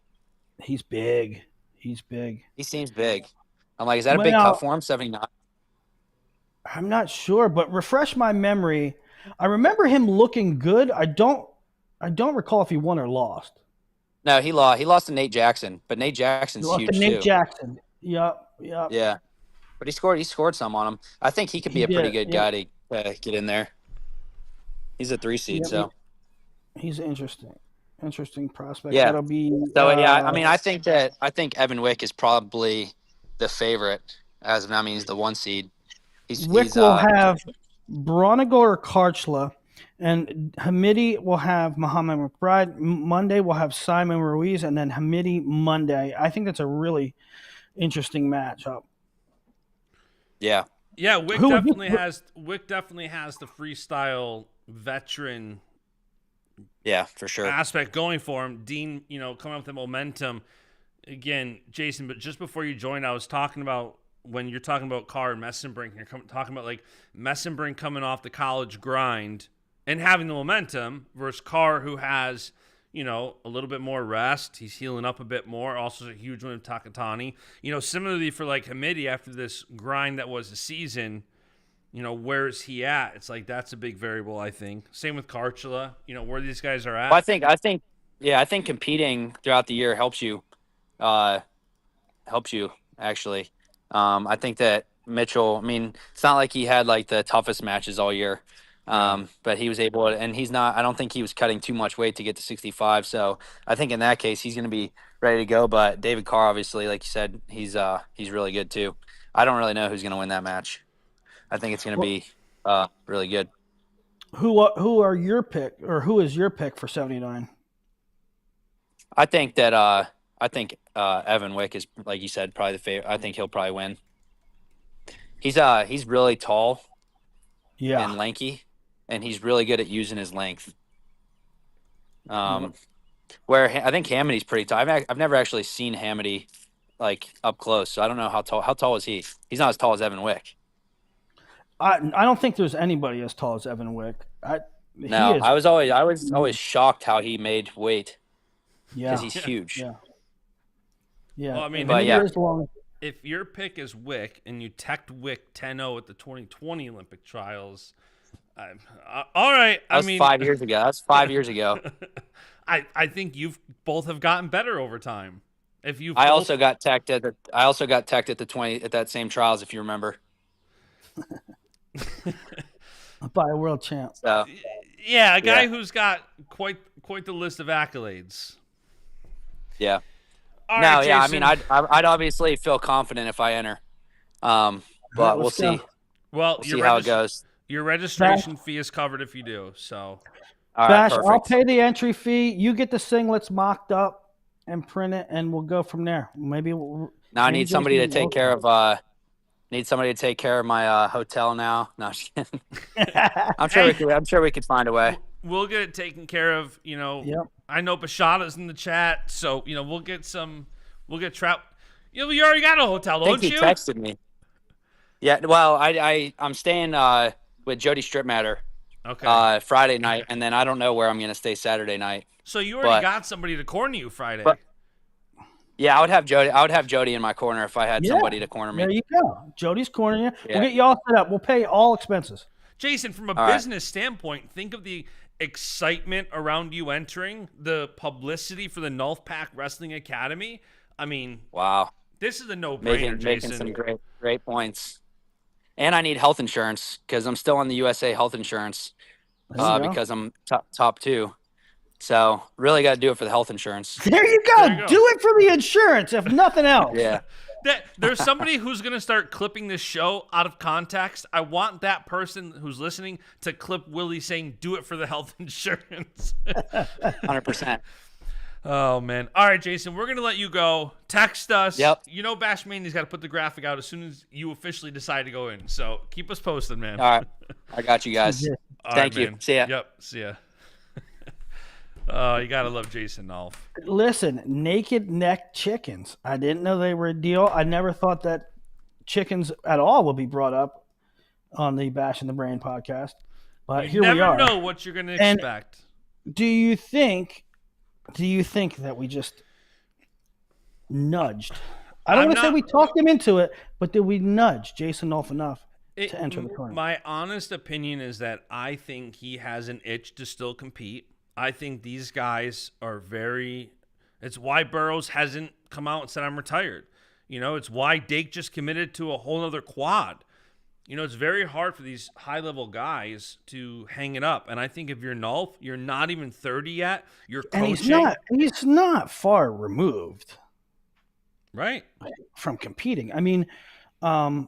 He's big. He seems big. I'm like, is that a big cut for him? 79. I'm not sure, but refresh my memory. I remember him looking good. I don't recall if he won or lost. No, he lost. He lost to Nate Jackson, but Nate Jackson's huge too. Nate Jackson. Yep. Yeah, but he scored some on him. I think he could be a pretty good guy to get in there. He's a 3 seed, so he's interesting prospect. Yeah, that'll be. So I mean, I think Evan Wick is probably the favorite. He's the 1 seed. Wick will have Bronigar Karchla, and Hamidi will have Muhammad McBride. Monday will have Simon Ruiz, and then Hamidi Monday. I think that's a really interesting matchup. Yeah. Yeah, Wick definitely has the freestyle veteran. Yeah, for sure. Aspect going for him. Dean, coming up with the momentum. Again, Jason, but just before you joined, I was talking about when you're talking about Carr and Messenbrink, you're talking about like Messenbrink coming off the college grind and having the momentum versus Carr, who has, a little bit more rest. He's healing up a bit more. Also a huge win of Takatani. Similarly for like Hamidi after this grind that was a season, where is he at? It's like that's a big variable, I think. Same with Karchula, where these guys are at. Well, I think competing throughout the year helps you actually. I think that Mitchell, it's not like he had like the toughest matches all year. But he was able to, and I don't think he was cutting too much weight to get to 65. So I think in that case, he's going to be ready to go. But David Carr, obviously, like you said, he's really good too. I don't really know who's going to win that match. I think it's going to be really good. Who are your pick, or who is your pick for 79? I think that Evan Wick is, like you said, probably the favorite. I think he'll probably win. He's really tall, and lanky, and he's really good at using his length. Where I think Hamidi's pretty tall. I've never actually seen Hamidi like up close. So I don't know how tall. How tall is he? He's not as tall as Evan Wick. I don't think there's anybody as tall as Evan Wick. No, He is. I was always shocked how he made weight Yeah. because he's huge. Yeah. Yeah. Well, I mean, and he yeah. is long. if your pick is Wick and you teched Wick 10-0 at the 2020 Olympic trials, all right. That was 5 years ago. That's 5 years ago. I think you've both have gotten better over time. If you, I also got teched at the 20 at that same trials, if you remember. By a world champ. So yeah, a guy who's got quite the list of accolades. yeah. All No, right, yeah. I Jason. mean, I'd obviously feel confident if I enter, but we'll let's go. see. Well, We'll see how it goes. Your registration fee is covered if you do. So, All right, Bash, perfect. I'll pay the entry fee. You get the singlets mocked up and print it, and we'll go from there. Maybe Now I need somebody to take care of. Need somebody to take care of my hotel now. No, I'm just kidding. I'm sure we could find a way. we'll get it taken care of. You know, Yep. I know Bashada's in the chat, so we'll get trap. You already got a hotel, I think don't he you? texted me. Yeah, well, I'm staying with Jody Stripmatter Okay. Friday night, and then I don't know where I'm gonna stay Saturday night. So you already got somebody to corner you Friday. But- Yeah, I would have Jody in my corner if I had somebody to corner me. There you go. Jody's cornering you. Yeah. We'll get you all set up. We'll pay all expenses. Jason, from a All right. business standpoint, think of the excitement around you entering, the publicity for the Nolf Pack Wrestling Academy. I mean, Wow, this is a no-brainer, making Jason. some great points. And I need health insurance because I'm still on the USA health insurance There you go. because I'm top 2. So really got to do it for the health insurance. There you go. There you go. Do it for the insurance, if nothing else. Yeah. There's somebody who's going to start clipping this show out of context. I want that person who's listening to clip Willie saying, do it for the health insurance. 100%. Oh, man. All right, Jason, we're going to let you go. Text us. Yep. Baschamania's got to put the graphic out as soon as you officially decide to go in. So keep us posted, man. All right. I got you guys. All Thank right, you. man. See ya. Yep. See ya. Oh, you got to love Jason Nolf. Listen, naked neck chickens. I didn't know they were a deal. I never thought that chickens at all would be brought up on the Bash and the Brain podcast. But here never we are. know what you're going to And- expect. Do you think that we just nudged? I don't I'm want to say not- we talked him into it, but did we nudge Jason Nolf enough to enter the tournament? My honest opinion is that I think he has an itch to still compete. I think these guys are it's why Burroughs hasn't come out and said I'm retired. It's why Dake just committed to a whole other quad. It's very hard for these high-level guys to hang it up. And I think if you're Nolf, you're not even 30 yet. You're coaching. And he's not far removed Right. from competing. I mean, and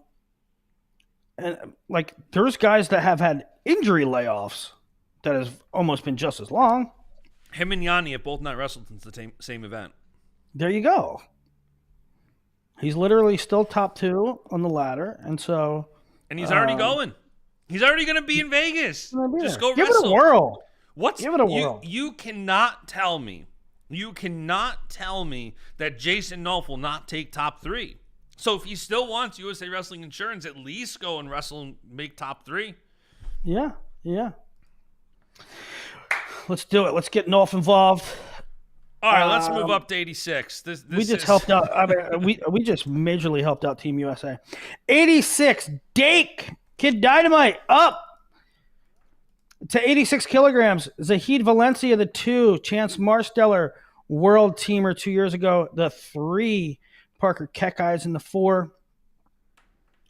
like there's guys that have had injury layoffs that has almost been just as long. Him and Yanni have both not wrestled since the same event. There you go. He's literally still top 2 on the ladder, and so And he's already going. He's already going to be in Vegas. Just go give wrestle. it a whirl. Give it a whirl. You cannot tell me that Jason Nolf will not take top 3. So if he still wants USA Wrestling Insurance, at least go and wrestle and make top 3. Yeah. Let's do it. Let's get Nolf involved. All right, let's move up to 86. This We just is- helped out. I mean, we just majorly helped out Team USA. 86, Dake, Kid Dynamite up to 86 kilograms. Zahid Valencia, the 2. Chance Marsteller, world teamer 2 years ago. The 3. Parker Kekeyes in the 4.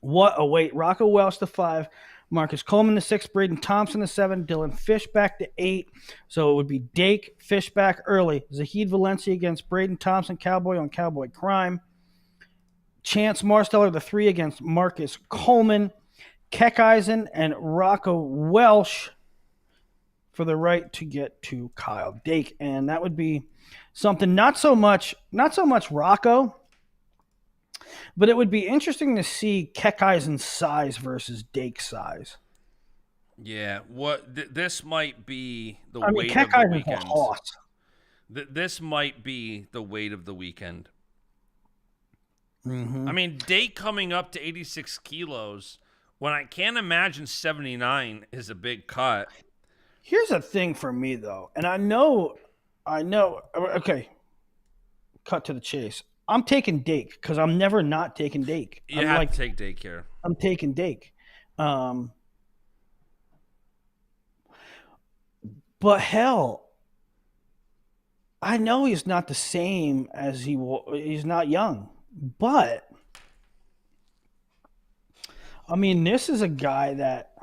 What a weight. Rocco Welsh, the 5. Marcus Coleman, the 6. Braden Thompson, the 7. Dylan Fishback, the 8. So it would be Dake, Fishback early. Zahid Valencia against Braden Thompson, Cowboy on Cowboy Crime. Chance Marsteller, the 3, against Marcus Coleman. Kekeyes and Rocco Welsh for the right to get to Kyle Dake. And that would be something not so much Rocco, but it would be interesting to see Kekeyes' size versus Dake's size. Yeah, this might be the I mean, weight of the Kekeyes is a weekend. horse. This might be the weight of the weekend. Mm-hmm. I mean, Dake coming up to 86 kilos, when I can't imagine 79 is a big cut. Here's a thing for me though, and I know. Okay, cut to the chase. I'm taking Dake because I'm never not taking Dake. You have to take Dake here. I'm taking Dake. But hell, I know he's not the same as he's not young, but I mean, this is a guy that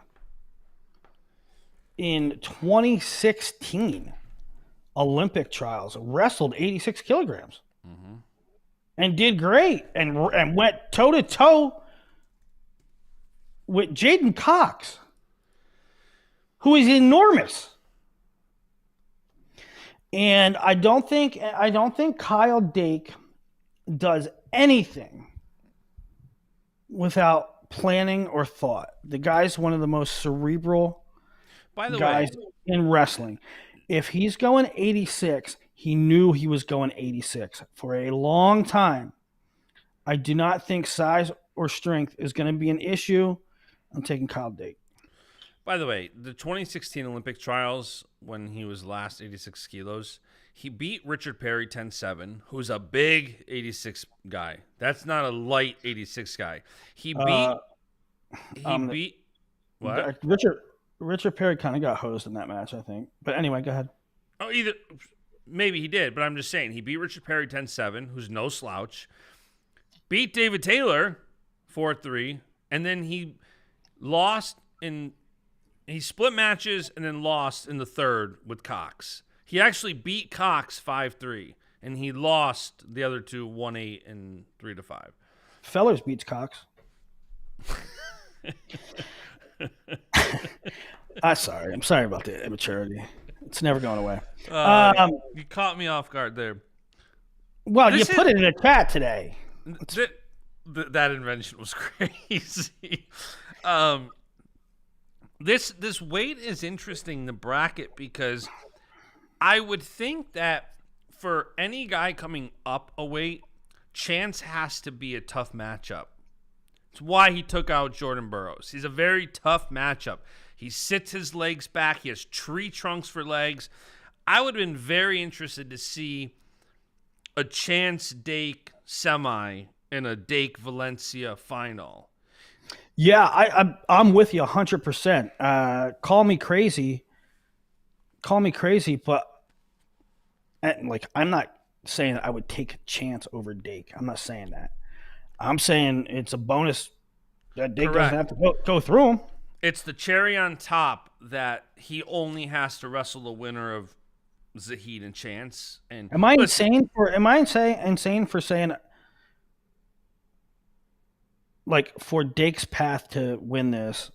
in 2016 Olympic trials wrestled 86 kilograms and did great and went toe to toe with Jaden Cox, who is enormous. And I don't think Kyle Dake does anything without planning or thought. The guy's one of the most cerebral guys in wrestling. If he's going 86, he knew he was going 86 for a long time. I do not think size or strength is going to be an issue. I'm taking Kyle Dake. By the way, the 2016 Olympic trials, when he was last 86 kilos, he beat Richard Perry 10-7, who's a big 86 guy. That's not a light 86 guy. He beat what? Richard Perry kind of got hosed in that match, I think. But anyway, go ahead. Oh, maybe he did, but I'm just saying he beat Richard Perry 10-7, who's no slouch. Beat David Taylor 4-3, and then he lost in. He split matches and then lost in the third with Cox. He actually beat Cox 5-3, and he lost the other two 1-8 and 3-5. Fellers beats Cox. I'm sorry about the immaturity. It's never going away. You caught me off guard there. Well, you put it in a chat today. That invention was crazy. This weight is interesting, the bracket, because I would think that for any guy coming up a weight, Chance has to be a tough matchup. It's why he took out Jordan Burroughs. He's a very tough matchup. He sits his legs back. He has tree trunks for legs. I would have been very interested to see a Chance Dake semi in a Dake Valencia final. Yeah, I'm with you 100%. Call me crazy, but I'm not saying I would take a Chance over Dake. I'm not saying that. I'm saying it's a bonus that Dake doesn't have to go through him. It's the cherry on top that he only has to wrestle the winner of Zahid and Chance. And am I insane for saying? Like, for Dake's path to win this,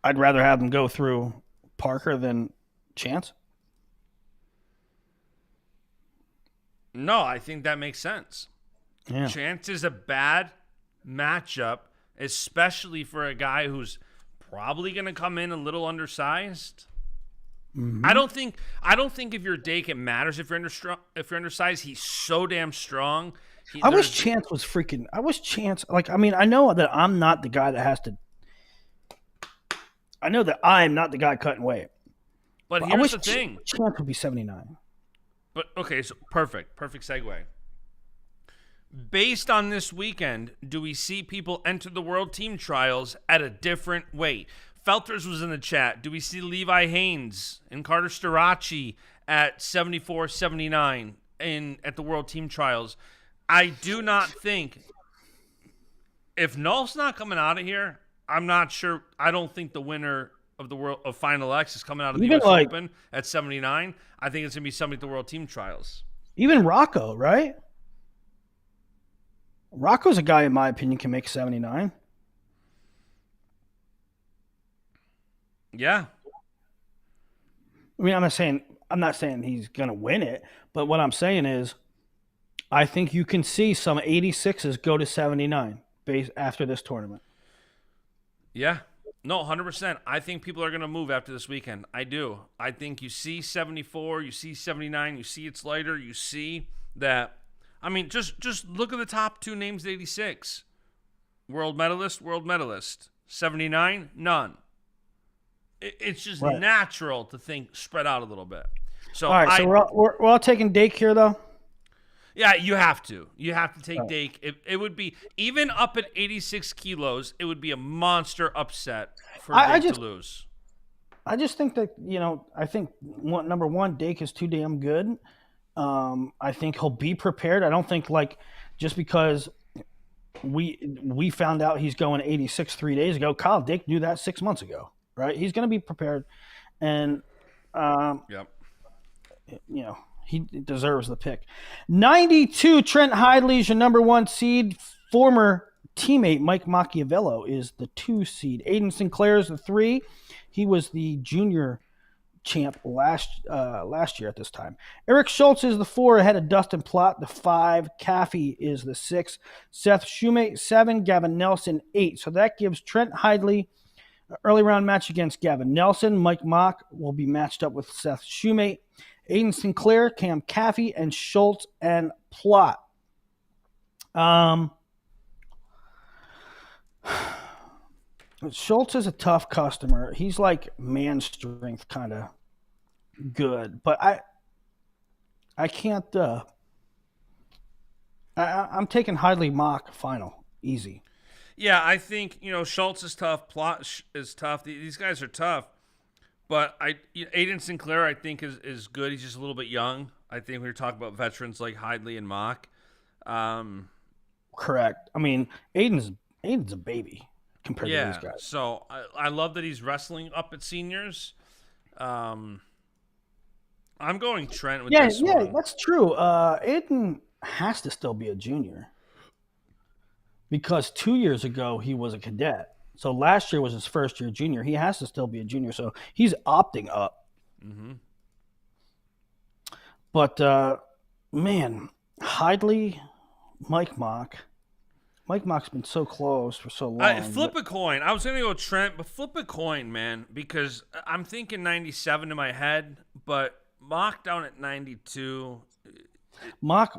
I'd rather have him go through Parker than Chance? No, I think that makes sense. Yeah. Chance is a bad matchup, especially for a guy who's probably going to come in a little undersized. Mm-hmm. I don't think if you're Dake, it matters if you're undersized. He's so damn strong. I wish Chance. Like, I mean, I know that I'm not the guy that has to. I know that I'm not the guy cutting weight. But here's the thing: Chance would be 79. But okay, so perfect segue. Based on this weekend, do we see people enter the World Team Trials at a different weight? Felters was in the chat. Do we see Levi Haynes and Carter Starachi at 74, 79 at the World Team Trials? I do not think, if Nolf's not coming out of here, I'm not sure. I don't think the winner of the World of Final X is coming out of the US Open at 79. I think it's going to be somebody at the World Team Trials. Even Rocco, right? Rocco's a guy, in my opinion, can make 79. Yeah. I mean, I'm not saying he's going to win it, but what I'm saying is I think you can see some 86s go to 79 after this tournament. Yeah. No, 100%. I think people are going to move after this weekend. I do. I think you see 74, you see 79, you see it's lighter, you see that I mean, just look at the top two names at 86. World medalist. 79, none. It's just natural to think spread out a little bit. So all right, so we're all taking Dake here, though? Yeah, you have to. You have to take Dake. It would be, even up at 86 kilos, it would be a monster upset for Dake to lose. I just think that, I think, number one, Dake is too damn good. I think he'll be prepared. I don't think, just because we found out he's going 86 3 days ago, Kyle Dake knew that 6 months ago, right? He's going to be prepared. And, he deserves the pick. 92, Trent Hidley's your number 1 seed. Former teammate Mike Machiavello is the 2 seed. Aiden Sinclair is the 3. He was the junior champ last year at this time. Eric Schultz is the 4 ahead of Dustin Plott, the 5. Caffey is the 6. Seth Shoemate, 7. Gavin Nelson, 8. So that gives Trent Hidley an early round match against Gavin Nelson. Mike Mock will be matched up with Seth Shoemate. Aiden Sinclair, Cam Caffey, and Schultz and Plott. Schultz is a tough customer. He's like man strength kind of good, but I can't. I'm taking Hidley Mock final easy. Yeah, I think Schultz is tough. Plott is tough. These guys are tough. But Aiden Sinclair, I think, is good. He's just a little bit young. I think when you're talking about veterans like Hidley and Mock. Correct. I mean, Aiden's a baby compared to these guys. So I love that he's wrestling up at seniors. I'm going Trent with this one. Yeah, that's true. Aiden has to still be a junior because 2 years ago he was a cadet. So last year was his first year junior. He has to still be a junior, so he's opting up. Mm-hmm. But, man, Hidley, Mike Mock. Mike Mock's been so close for so long. Flip a coin. I was going to go Trent, but flip a coin, man, because I'm thinking 97 in my head, but Mock down at 92. Mock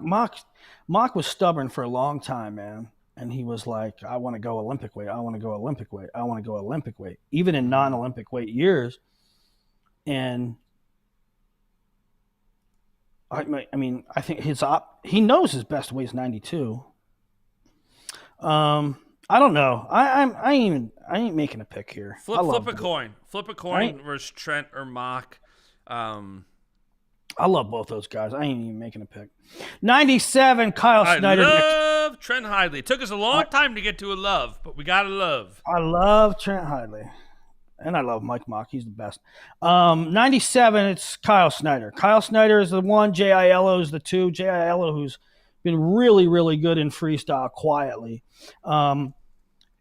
was stubborn for a long time, man. And he was like, I want to go Olympic weight. I want to go Olympic weight. I want to go Olympic weight, even in non-Olympic weight years. And I mean, I think he knows his best weight is 92. I don't know. I ain't making a pick here. Flip a coin. Flip a coin versus Trent or Mock. I love both those guys. I ain't even making a pick. 97, Kyle Snyder. I love Trent Hidley. It took us a long time to get to a love, but we got to love. I love Trent Hidley. And I love Mike Mock. He's the best. 97, it's Kyle Snyder. Kyle Snyder is the 1. J.I.L.O. is the 2. J.I.L.O. who's been really, really good in freestyle quietly. And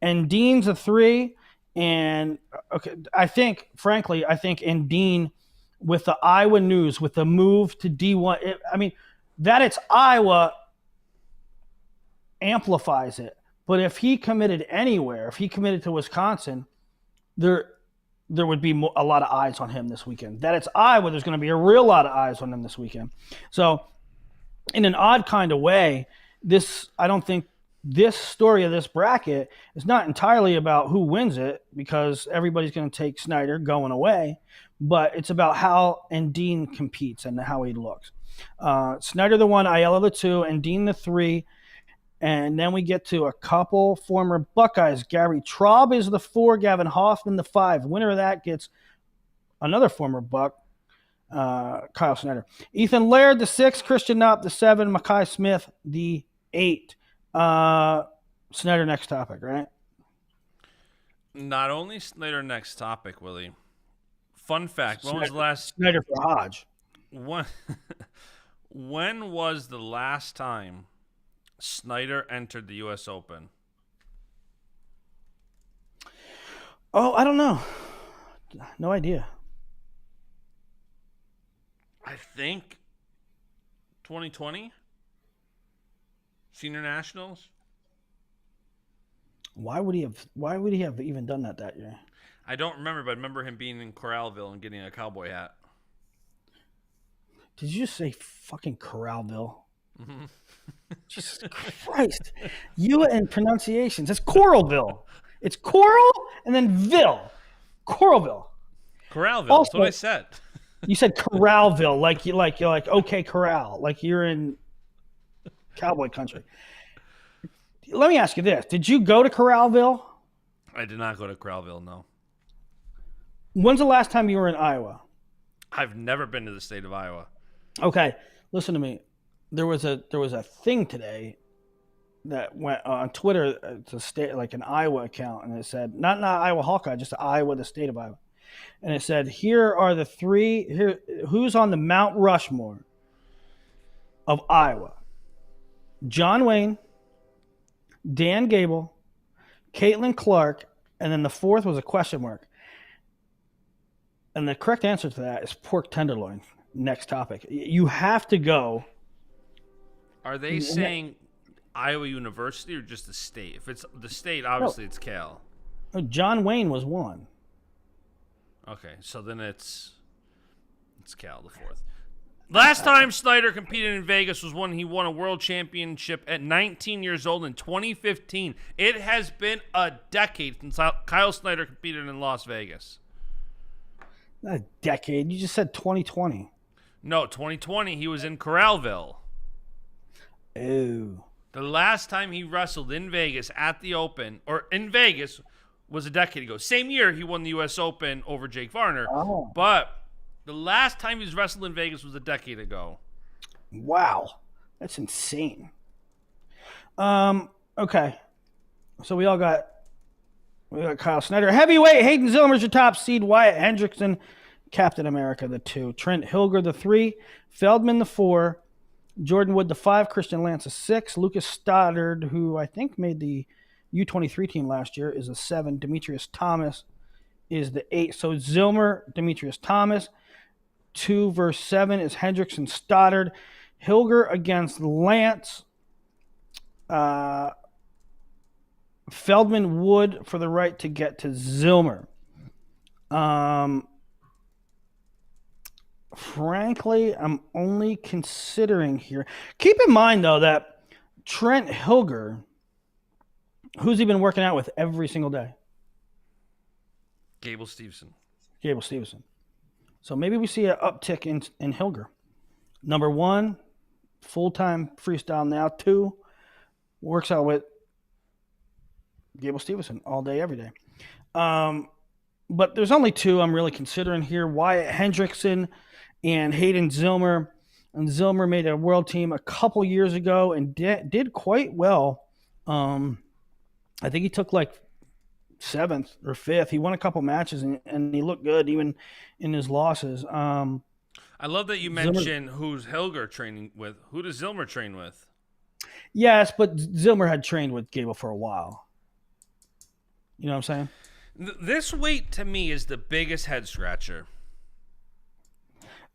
Dean's a 3. And I think Dean, with the Iowa news, with the move to D1, that it's Iowa amplifies it. But if he committed anywhere, if he committed to Wisconsin, there would be a lot of eyes on him this weekend. That it's Iowa, there's going to be a real lot of eyes on him this weekend. So in an odd kind of way, I don't think this story of this bracket is not entirely about who wins it, because everybody's going to take Snyder going away, but it's about how Dean competes and how he looks. Snyder the 1, Aiello the 2, and Dean the 3. And then we get to a couple former Buckeyes. Gary Traub is the 4, Gavin Hoffman the 5. Winner of that gets another former Buck, Kyle Snyder. Ethan Laird the 6, Christian Knopp the 7, Mackay Smith the 8. Snyder next topic, right? Not only Snyder next topic, Willie. Fun fact: when was the last Snyder for Hodge? When was the last time Snyder entered the U.S. Open? Oh, I don't know. No idea. I think 2020 Senior Nationals. Why would he have even done that year? I don't remember, but I remember him being in Corralville and getting a cowboy hat. Did you just say fucking Corralville? Jesus Christ. You and pronunciations. It's Coralville. It's Coral and then Ville. Coralville. Corralville. Also, That's what I said. You said Corralville, you're like okay Corral, like you're in cowboy country. Let me ask you this: did you go to Corralville? I did not go to Corralville. No. When's the last time you were in Iowa? I've never been to the state of Iowa. Okay, listen to me. There was a thing today that went on Twitter. It's a state, like an Iowa account, and it said not Iowa Hawkeye, just Iowa, the state of Iowa. And it said, here are the three, who's on the Mount Rushmore of Iowa? John Wayne, Dan Gable, Caitlin Clark, and then the fourth was a question mark. And the correct answer to that is pork tenderloin. Next topic. You have to go. Are they saying Iowa University or just the state? If it's the state, obviously it's Cal. John Wayne was one. Okay, so then it's Cal, the fourth. Last time Snyder competed in Vegas was when he won a world championship at 19 years old in 2015. It has been a decade since Kyle Snyder competed in Las Vegas. Not a decade. You just said 2020. No, 2020 he was in Corralville. Oh. The last time he wrestled in Vegas at the Open, or in Vegas, was a decade ago. Same year he won the U.S. Open over Jake Varner. Oh. But the last time he was wrestled in Vegas was a decade ago. Wow. That's insane. Okay. So we got Kyle Snyder. Heavyweight, Hayden Zillmer's your top seed. Wyatt Hendrickson, Captain America, the 2. Trent Hilger, the 3. Feldman, the 4. Jordan Wood, the 5. Christian Lance, the 6. Lucas Stoddard, who I think made the U23 team last year, is a 7. Demetrius Thomas is the 8. So Zillmer, Demetrius Thomas. 2 versus 7 is Hendrickson Stoddard. Hilger against Lance. Feldman Wood for the right to get to Zillmer. Frankly, I'm only considering here. Keep in mind, though, that Trent Hilger, who's he been working out with every single day? Gable Stevenson. So maybe we see an uptick in Hilger. Number 1, full-time freestyle now. 2, works out with Gable Stevenson all day, every day. But there's only 2 I'm really considering here. Wyatt Hendrickson and Hayden Zillmer. And Zillmer made a world team a couple years ago and did quite well. I think he took like 7th or 5th. He won a couple matches and he looked good even in his losses. I love that you mentioned who's Hilger training with. Who does Zillmer train with? Yes, but Zillmer had trained with Gable for a while. You know what I'm saying? This weight to me is the biggest head scratcher.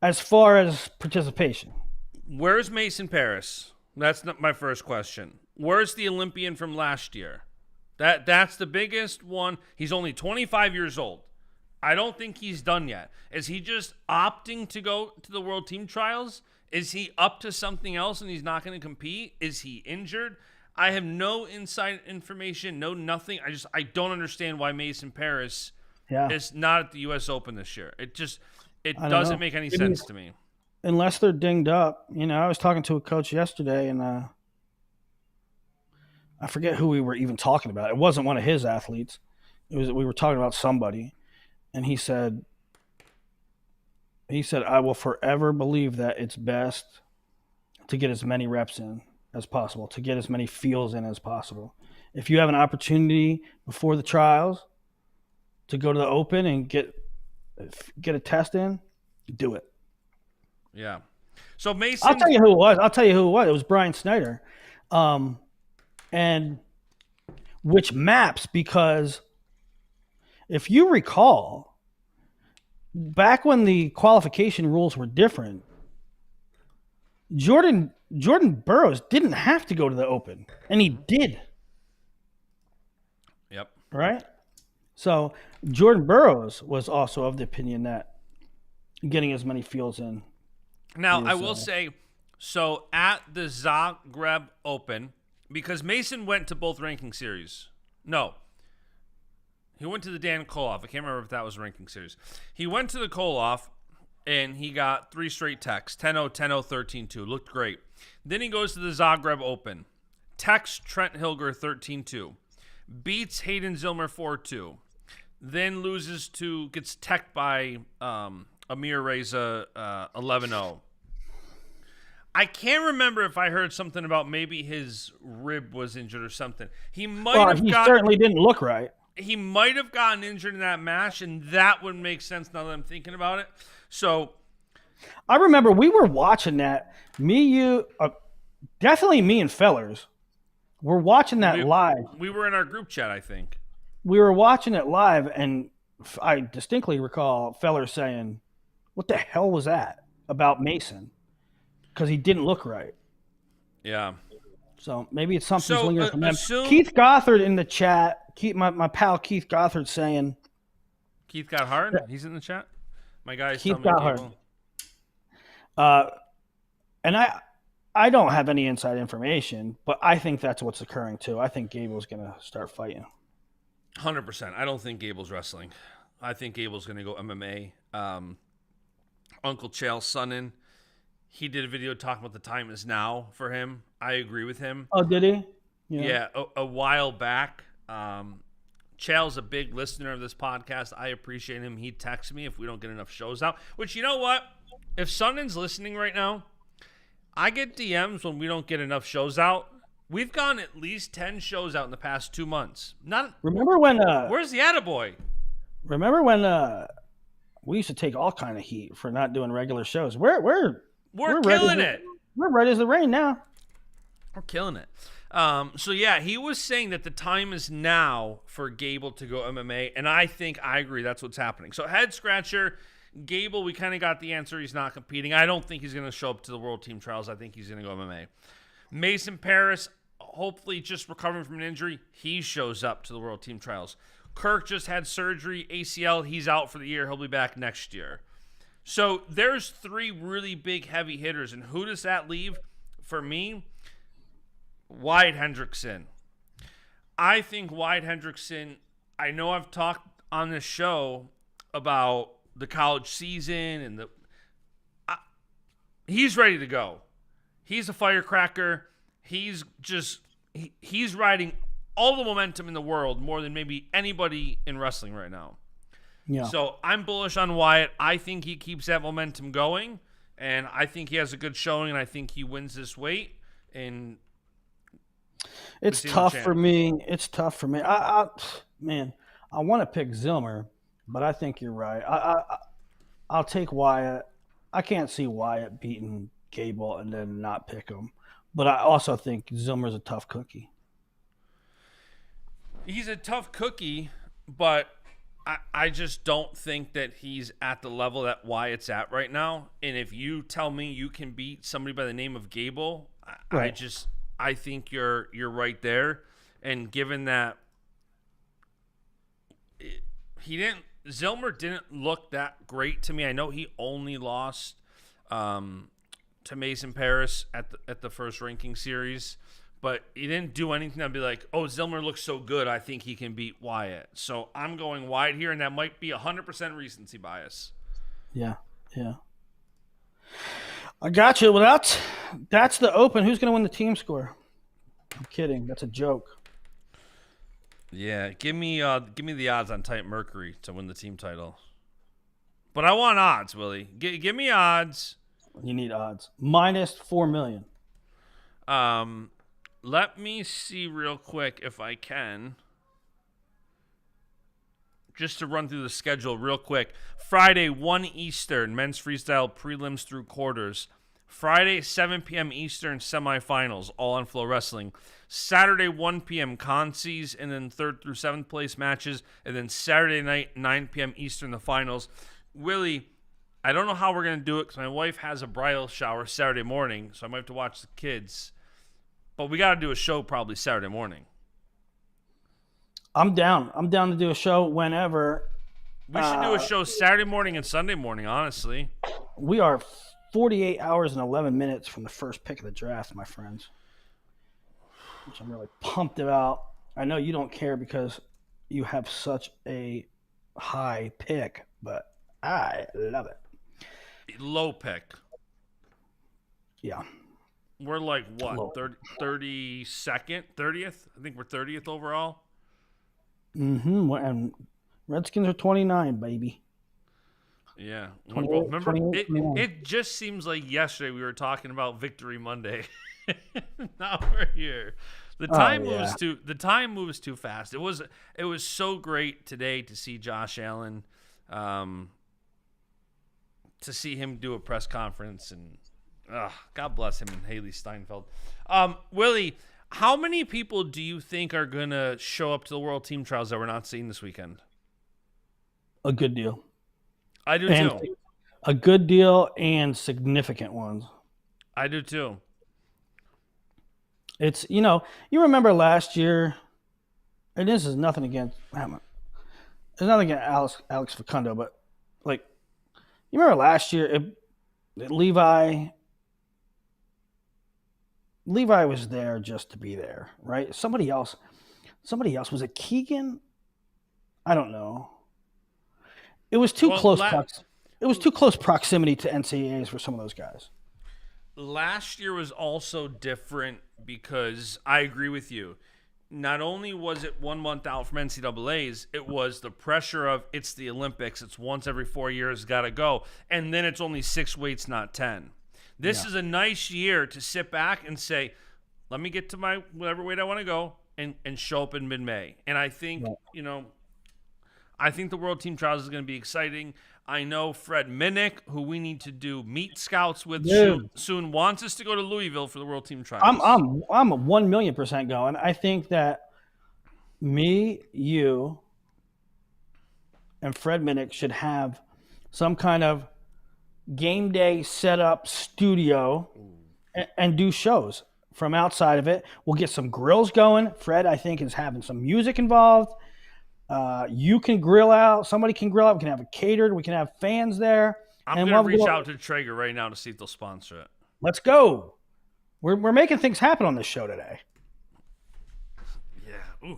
As far as participation. Where's Mason Paris? That's not my first question. Where's the Olympian from last year? That's the biggest one. He's only 25 years old. I don't think he's done yet. Is he just opting to go to the World Team Trials? Is he up to something else and he's not going to compete? Is he injured? I have no inside information, no nothing. I don't understand why Mason Paris is not at the U.S. Open this year. It doesn't make any sense to me. Unless they're dinged up. You know, I was talking to a coach yesterday, and I forget who we were even talking about. It wasn't one of his athletes. We were talking about somebody, and he said, I will forever believe that it's best to get as many reps in as possible, to get as many feels in as possible. If you have an opportunity before the trials to go to the Open and get a test in, do it. Yeah. So Mason, I'll tell you who it was. It was Brian Snyder. And which maps, because if you recall, back when the qualification rules were different, Jordan Burroughs didn't have to go to the Open, and he did. Yep. Right? So Jordan Burroughs was also of the opinion that getting as many fields in. Now, I will say, So at the Zagreb Open, because Mason went to both ranking series. No. He went to the Dan Koloff. I can't remember if that was a ranking series. He went to the Koloff, and he got 3 straight techs. 10-0, 10-0, 13-2. Looked great. Then he goes to the Zagreb Open. Techs Trent Hilger 13-2. Beats Hayden Zilmer 4-2. Then gets teched by Amir Reza 11-0. I can't remember if I heard something about maybe his rib was injured or something. He certainly didn't look right. He might have gotten injured in that match, and that would make sense now that I'm thinking about it. So I remember we were watching that. Definitely me and Fellers. We're watching that live. We were in our group chat, I think. We were watching it live, and I distinctly recall Fellers saying, "What the hell was that about Mason?" Because he didn't look right. Yeah. So maybe it's something lingering from him. Assume Keith Gothard in the chat. My pal Keith Gothard saying. Keith got hard. He's in the chat. My guy's Keith got hard. And I don't have any inside information, but I think that's what's occurring too. I think Gable's going to start fighting. 100%. I don't think Gable's wrestling. I think Gable's going to go MMA. Uncle Chael Sonnen, he did a video talking about the time is now for him. I agree with him. Oh, did he? Yeah, a while back. Chael's a big listener of this podcast. I appreciate him. He texts me if we don't get enough shows out. Which, you know what? If Sonnen's listening right now, I get DMs when we don't get enough shows out. We've gone at least 10 shows out in the past 2 months. Remember when? Where's the attaboy? Remember when we used to take all kind of heat for not doing regular shows? We're killing it. We're ready as the rain now. We're killing it. So yeah, he was saying that the time is now for Gable to go MMA, and I agree. That's what's happening. So head scratcher, Gable, we kind of got the answer. He's not competing. I don't think he's going to show up to the World Team Trials. I think he's going to go MMA. Mason Paris, hopefully just recovering from an injury, he shows up to the World Team Trials. Kirk just had surgery, ACL. He's out for the year. He'll be back next year. So there's 3 really big heavy hitters, and who does that leave? For me, Wyatt Hendrickson. I think Wyatt Hendrickson, I know I've talked on this show about the college season and he's ready to go. He's a firecracker. He's riding all the momentum in the world more than maybe anybody in wrestling right now. Yeah. So I'm bullish on Wyatt. I think he keeps that momentum going, and I think he has a good showing, and I think he wins this weight. And it's tough for me. It's tough for me. I want to pick Zilmer, but I think you're right. I'll take Wyatt. I can't see Wyatt beating Gable and then not pick him. But I also think Zilmer's a tough cookie. He's a tough cookie, but I just don't think that he's at the level that Wyatt's at right now. And if you tell me you can beat somebody by the name of Gable, right. I think you're right there. And given that Zilmer didn't look that great to me. I know he only lost to Mason Paris at the first ranking series, but he didn't do anything that'd be like, oh, Zilmer looks so good, I think he can beat Wyatt. So I'm going Wyatt here, and that might be 100% recency bias. Yeah. I got you. Well, that's the Open. Who's going to win the team score? I'm kidding. That's a joke. Yeah, give me the odds on Tight Mercury to win the team title. But I want odds, Willie. Give me odds. You need odds. Minus 4 million. Let me see real quick if I can. Just to run through the schedule real quick. Friday, 1 Eastern, men's freestyle prelims through quarters. Friday, 7 p.m. Eastern, semifinals, all on Flow Wrestling. Saturday, 1 p.m. consies, and then 3rd through 7th place matches. And then Saturday night, 9 p.m. Eastern, the finals. Willie, I don't know how we're going to do it because my wife has a bridal shower Saturday morning, so I might have to watch the kids. But we got to do a show probably Saturday morning. I'm down. I'm down to do a show whenever. We should do a show Saturday morning and Sunday morning, honestly. We are 48 hours and 11 minutes from the first pick of the draft, my friends, which I'm really pumped about. I know you don't care because you have such a high pick, but I love it. Low pick. Yeah. We're like, what, Low. 32nd? 30th? I think we're 30th overall. Mm-hmm. And Redskins are 29, baby. Yeah. 28, Remember, 28, 29. it just seems like yesterday we were talking about Victory Monday. Now we're here. The time moves too fast. It was so great today to see Josh Allen, to see him do a press conference, and God bless him and Haley Steinfeld. Willie, how many people do you think are gonna show up to the World Team Trials that we're not seeing this weekend? A good deal. I do too. A good deal and significant ones. I do too. It's, you remember last year, and this is nothing against Alex Facundo, but like, you remember last year, Levi was there just to be there, right? Somebody else, was it Keegan? I don't know. It was too close. It was too close proximity to NCAAs for some of those guys. Last year was also different because I agree with you. Not only was it 1 month out from NCAAs, it was the pressure of it's the Olympics. It's once every 4 years, got to go. And then it's only 6 weights, not 10. This is a nice year to sit back and say, let me get to my whatever weight I want to go and show up in mid-May. And I think, I think the World Team Trials is going to be exciting. I know Fred Minnick, who we need to do meet scouts with soon, wants us to go to Louisville for the World Team Trials. I'm 1,000,000% going. I think that me, you, and Fred Minnick should have some kind of game day setup studio and do shows from outside of it. We'll get some grills going. Fred, I think, is having some music involved. You can grill out. Somebody can grill out. We can have it catered. We can have fans there. I'm going to reach out to Traeger right now to see if they'll sponsor it. Let's go. We're making things happen on this show today. Yeah. Ooh.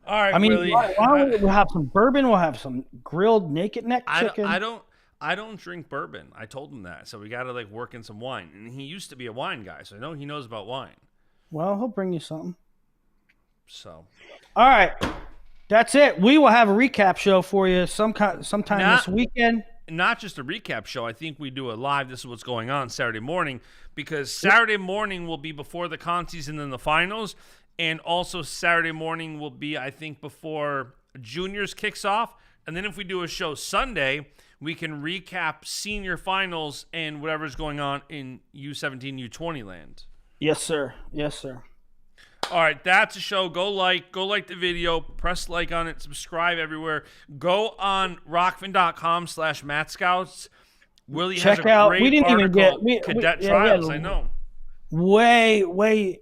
All right. I mean, Willie, we'll have some bourbon. We'll have some grilled naked neck chicken. I don't drink bourbon. I told him that. So we got to work in some wine. And he used to be a wine guy, so I know he knows about wine. Well, he'll bring you something. So, all right, that's it. We will have a recap show for you sometime this weekend. Not just a recap show. I think we do a live. This is what's going on Saturday morning, because Saturday morning will be before the con season and the finals, and also Saturday morning will be, I think, before juniors kicks off. And then if we do a show Sunday, we can recap senior finals and whatever's going on in U17, U20 land. Yes, sir. Yes, sir. All right, that's a show. Go like the video, press like on it, subscribe everywhere. Go on rockfin.com/MattScouts. Willie Check has a out. great We didn't even article, get Cadet Trials. I know. Way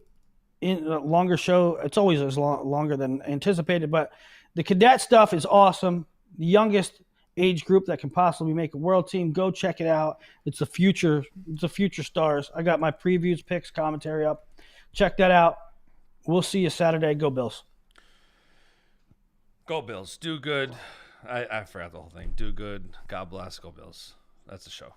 in a longer show. It's always longer than anticipated, but the cadet stuff is awesome. The youngest age group that can possibly make a world team. Go check it out. It's the future. It's the future stars. I got my previews, picks, commentary up. Check that out. We'll see you Saturday. Go Bills. Go Bills. Do good. I forgot the whole thing. Do good. God bless. Go Bills. That's the show.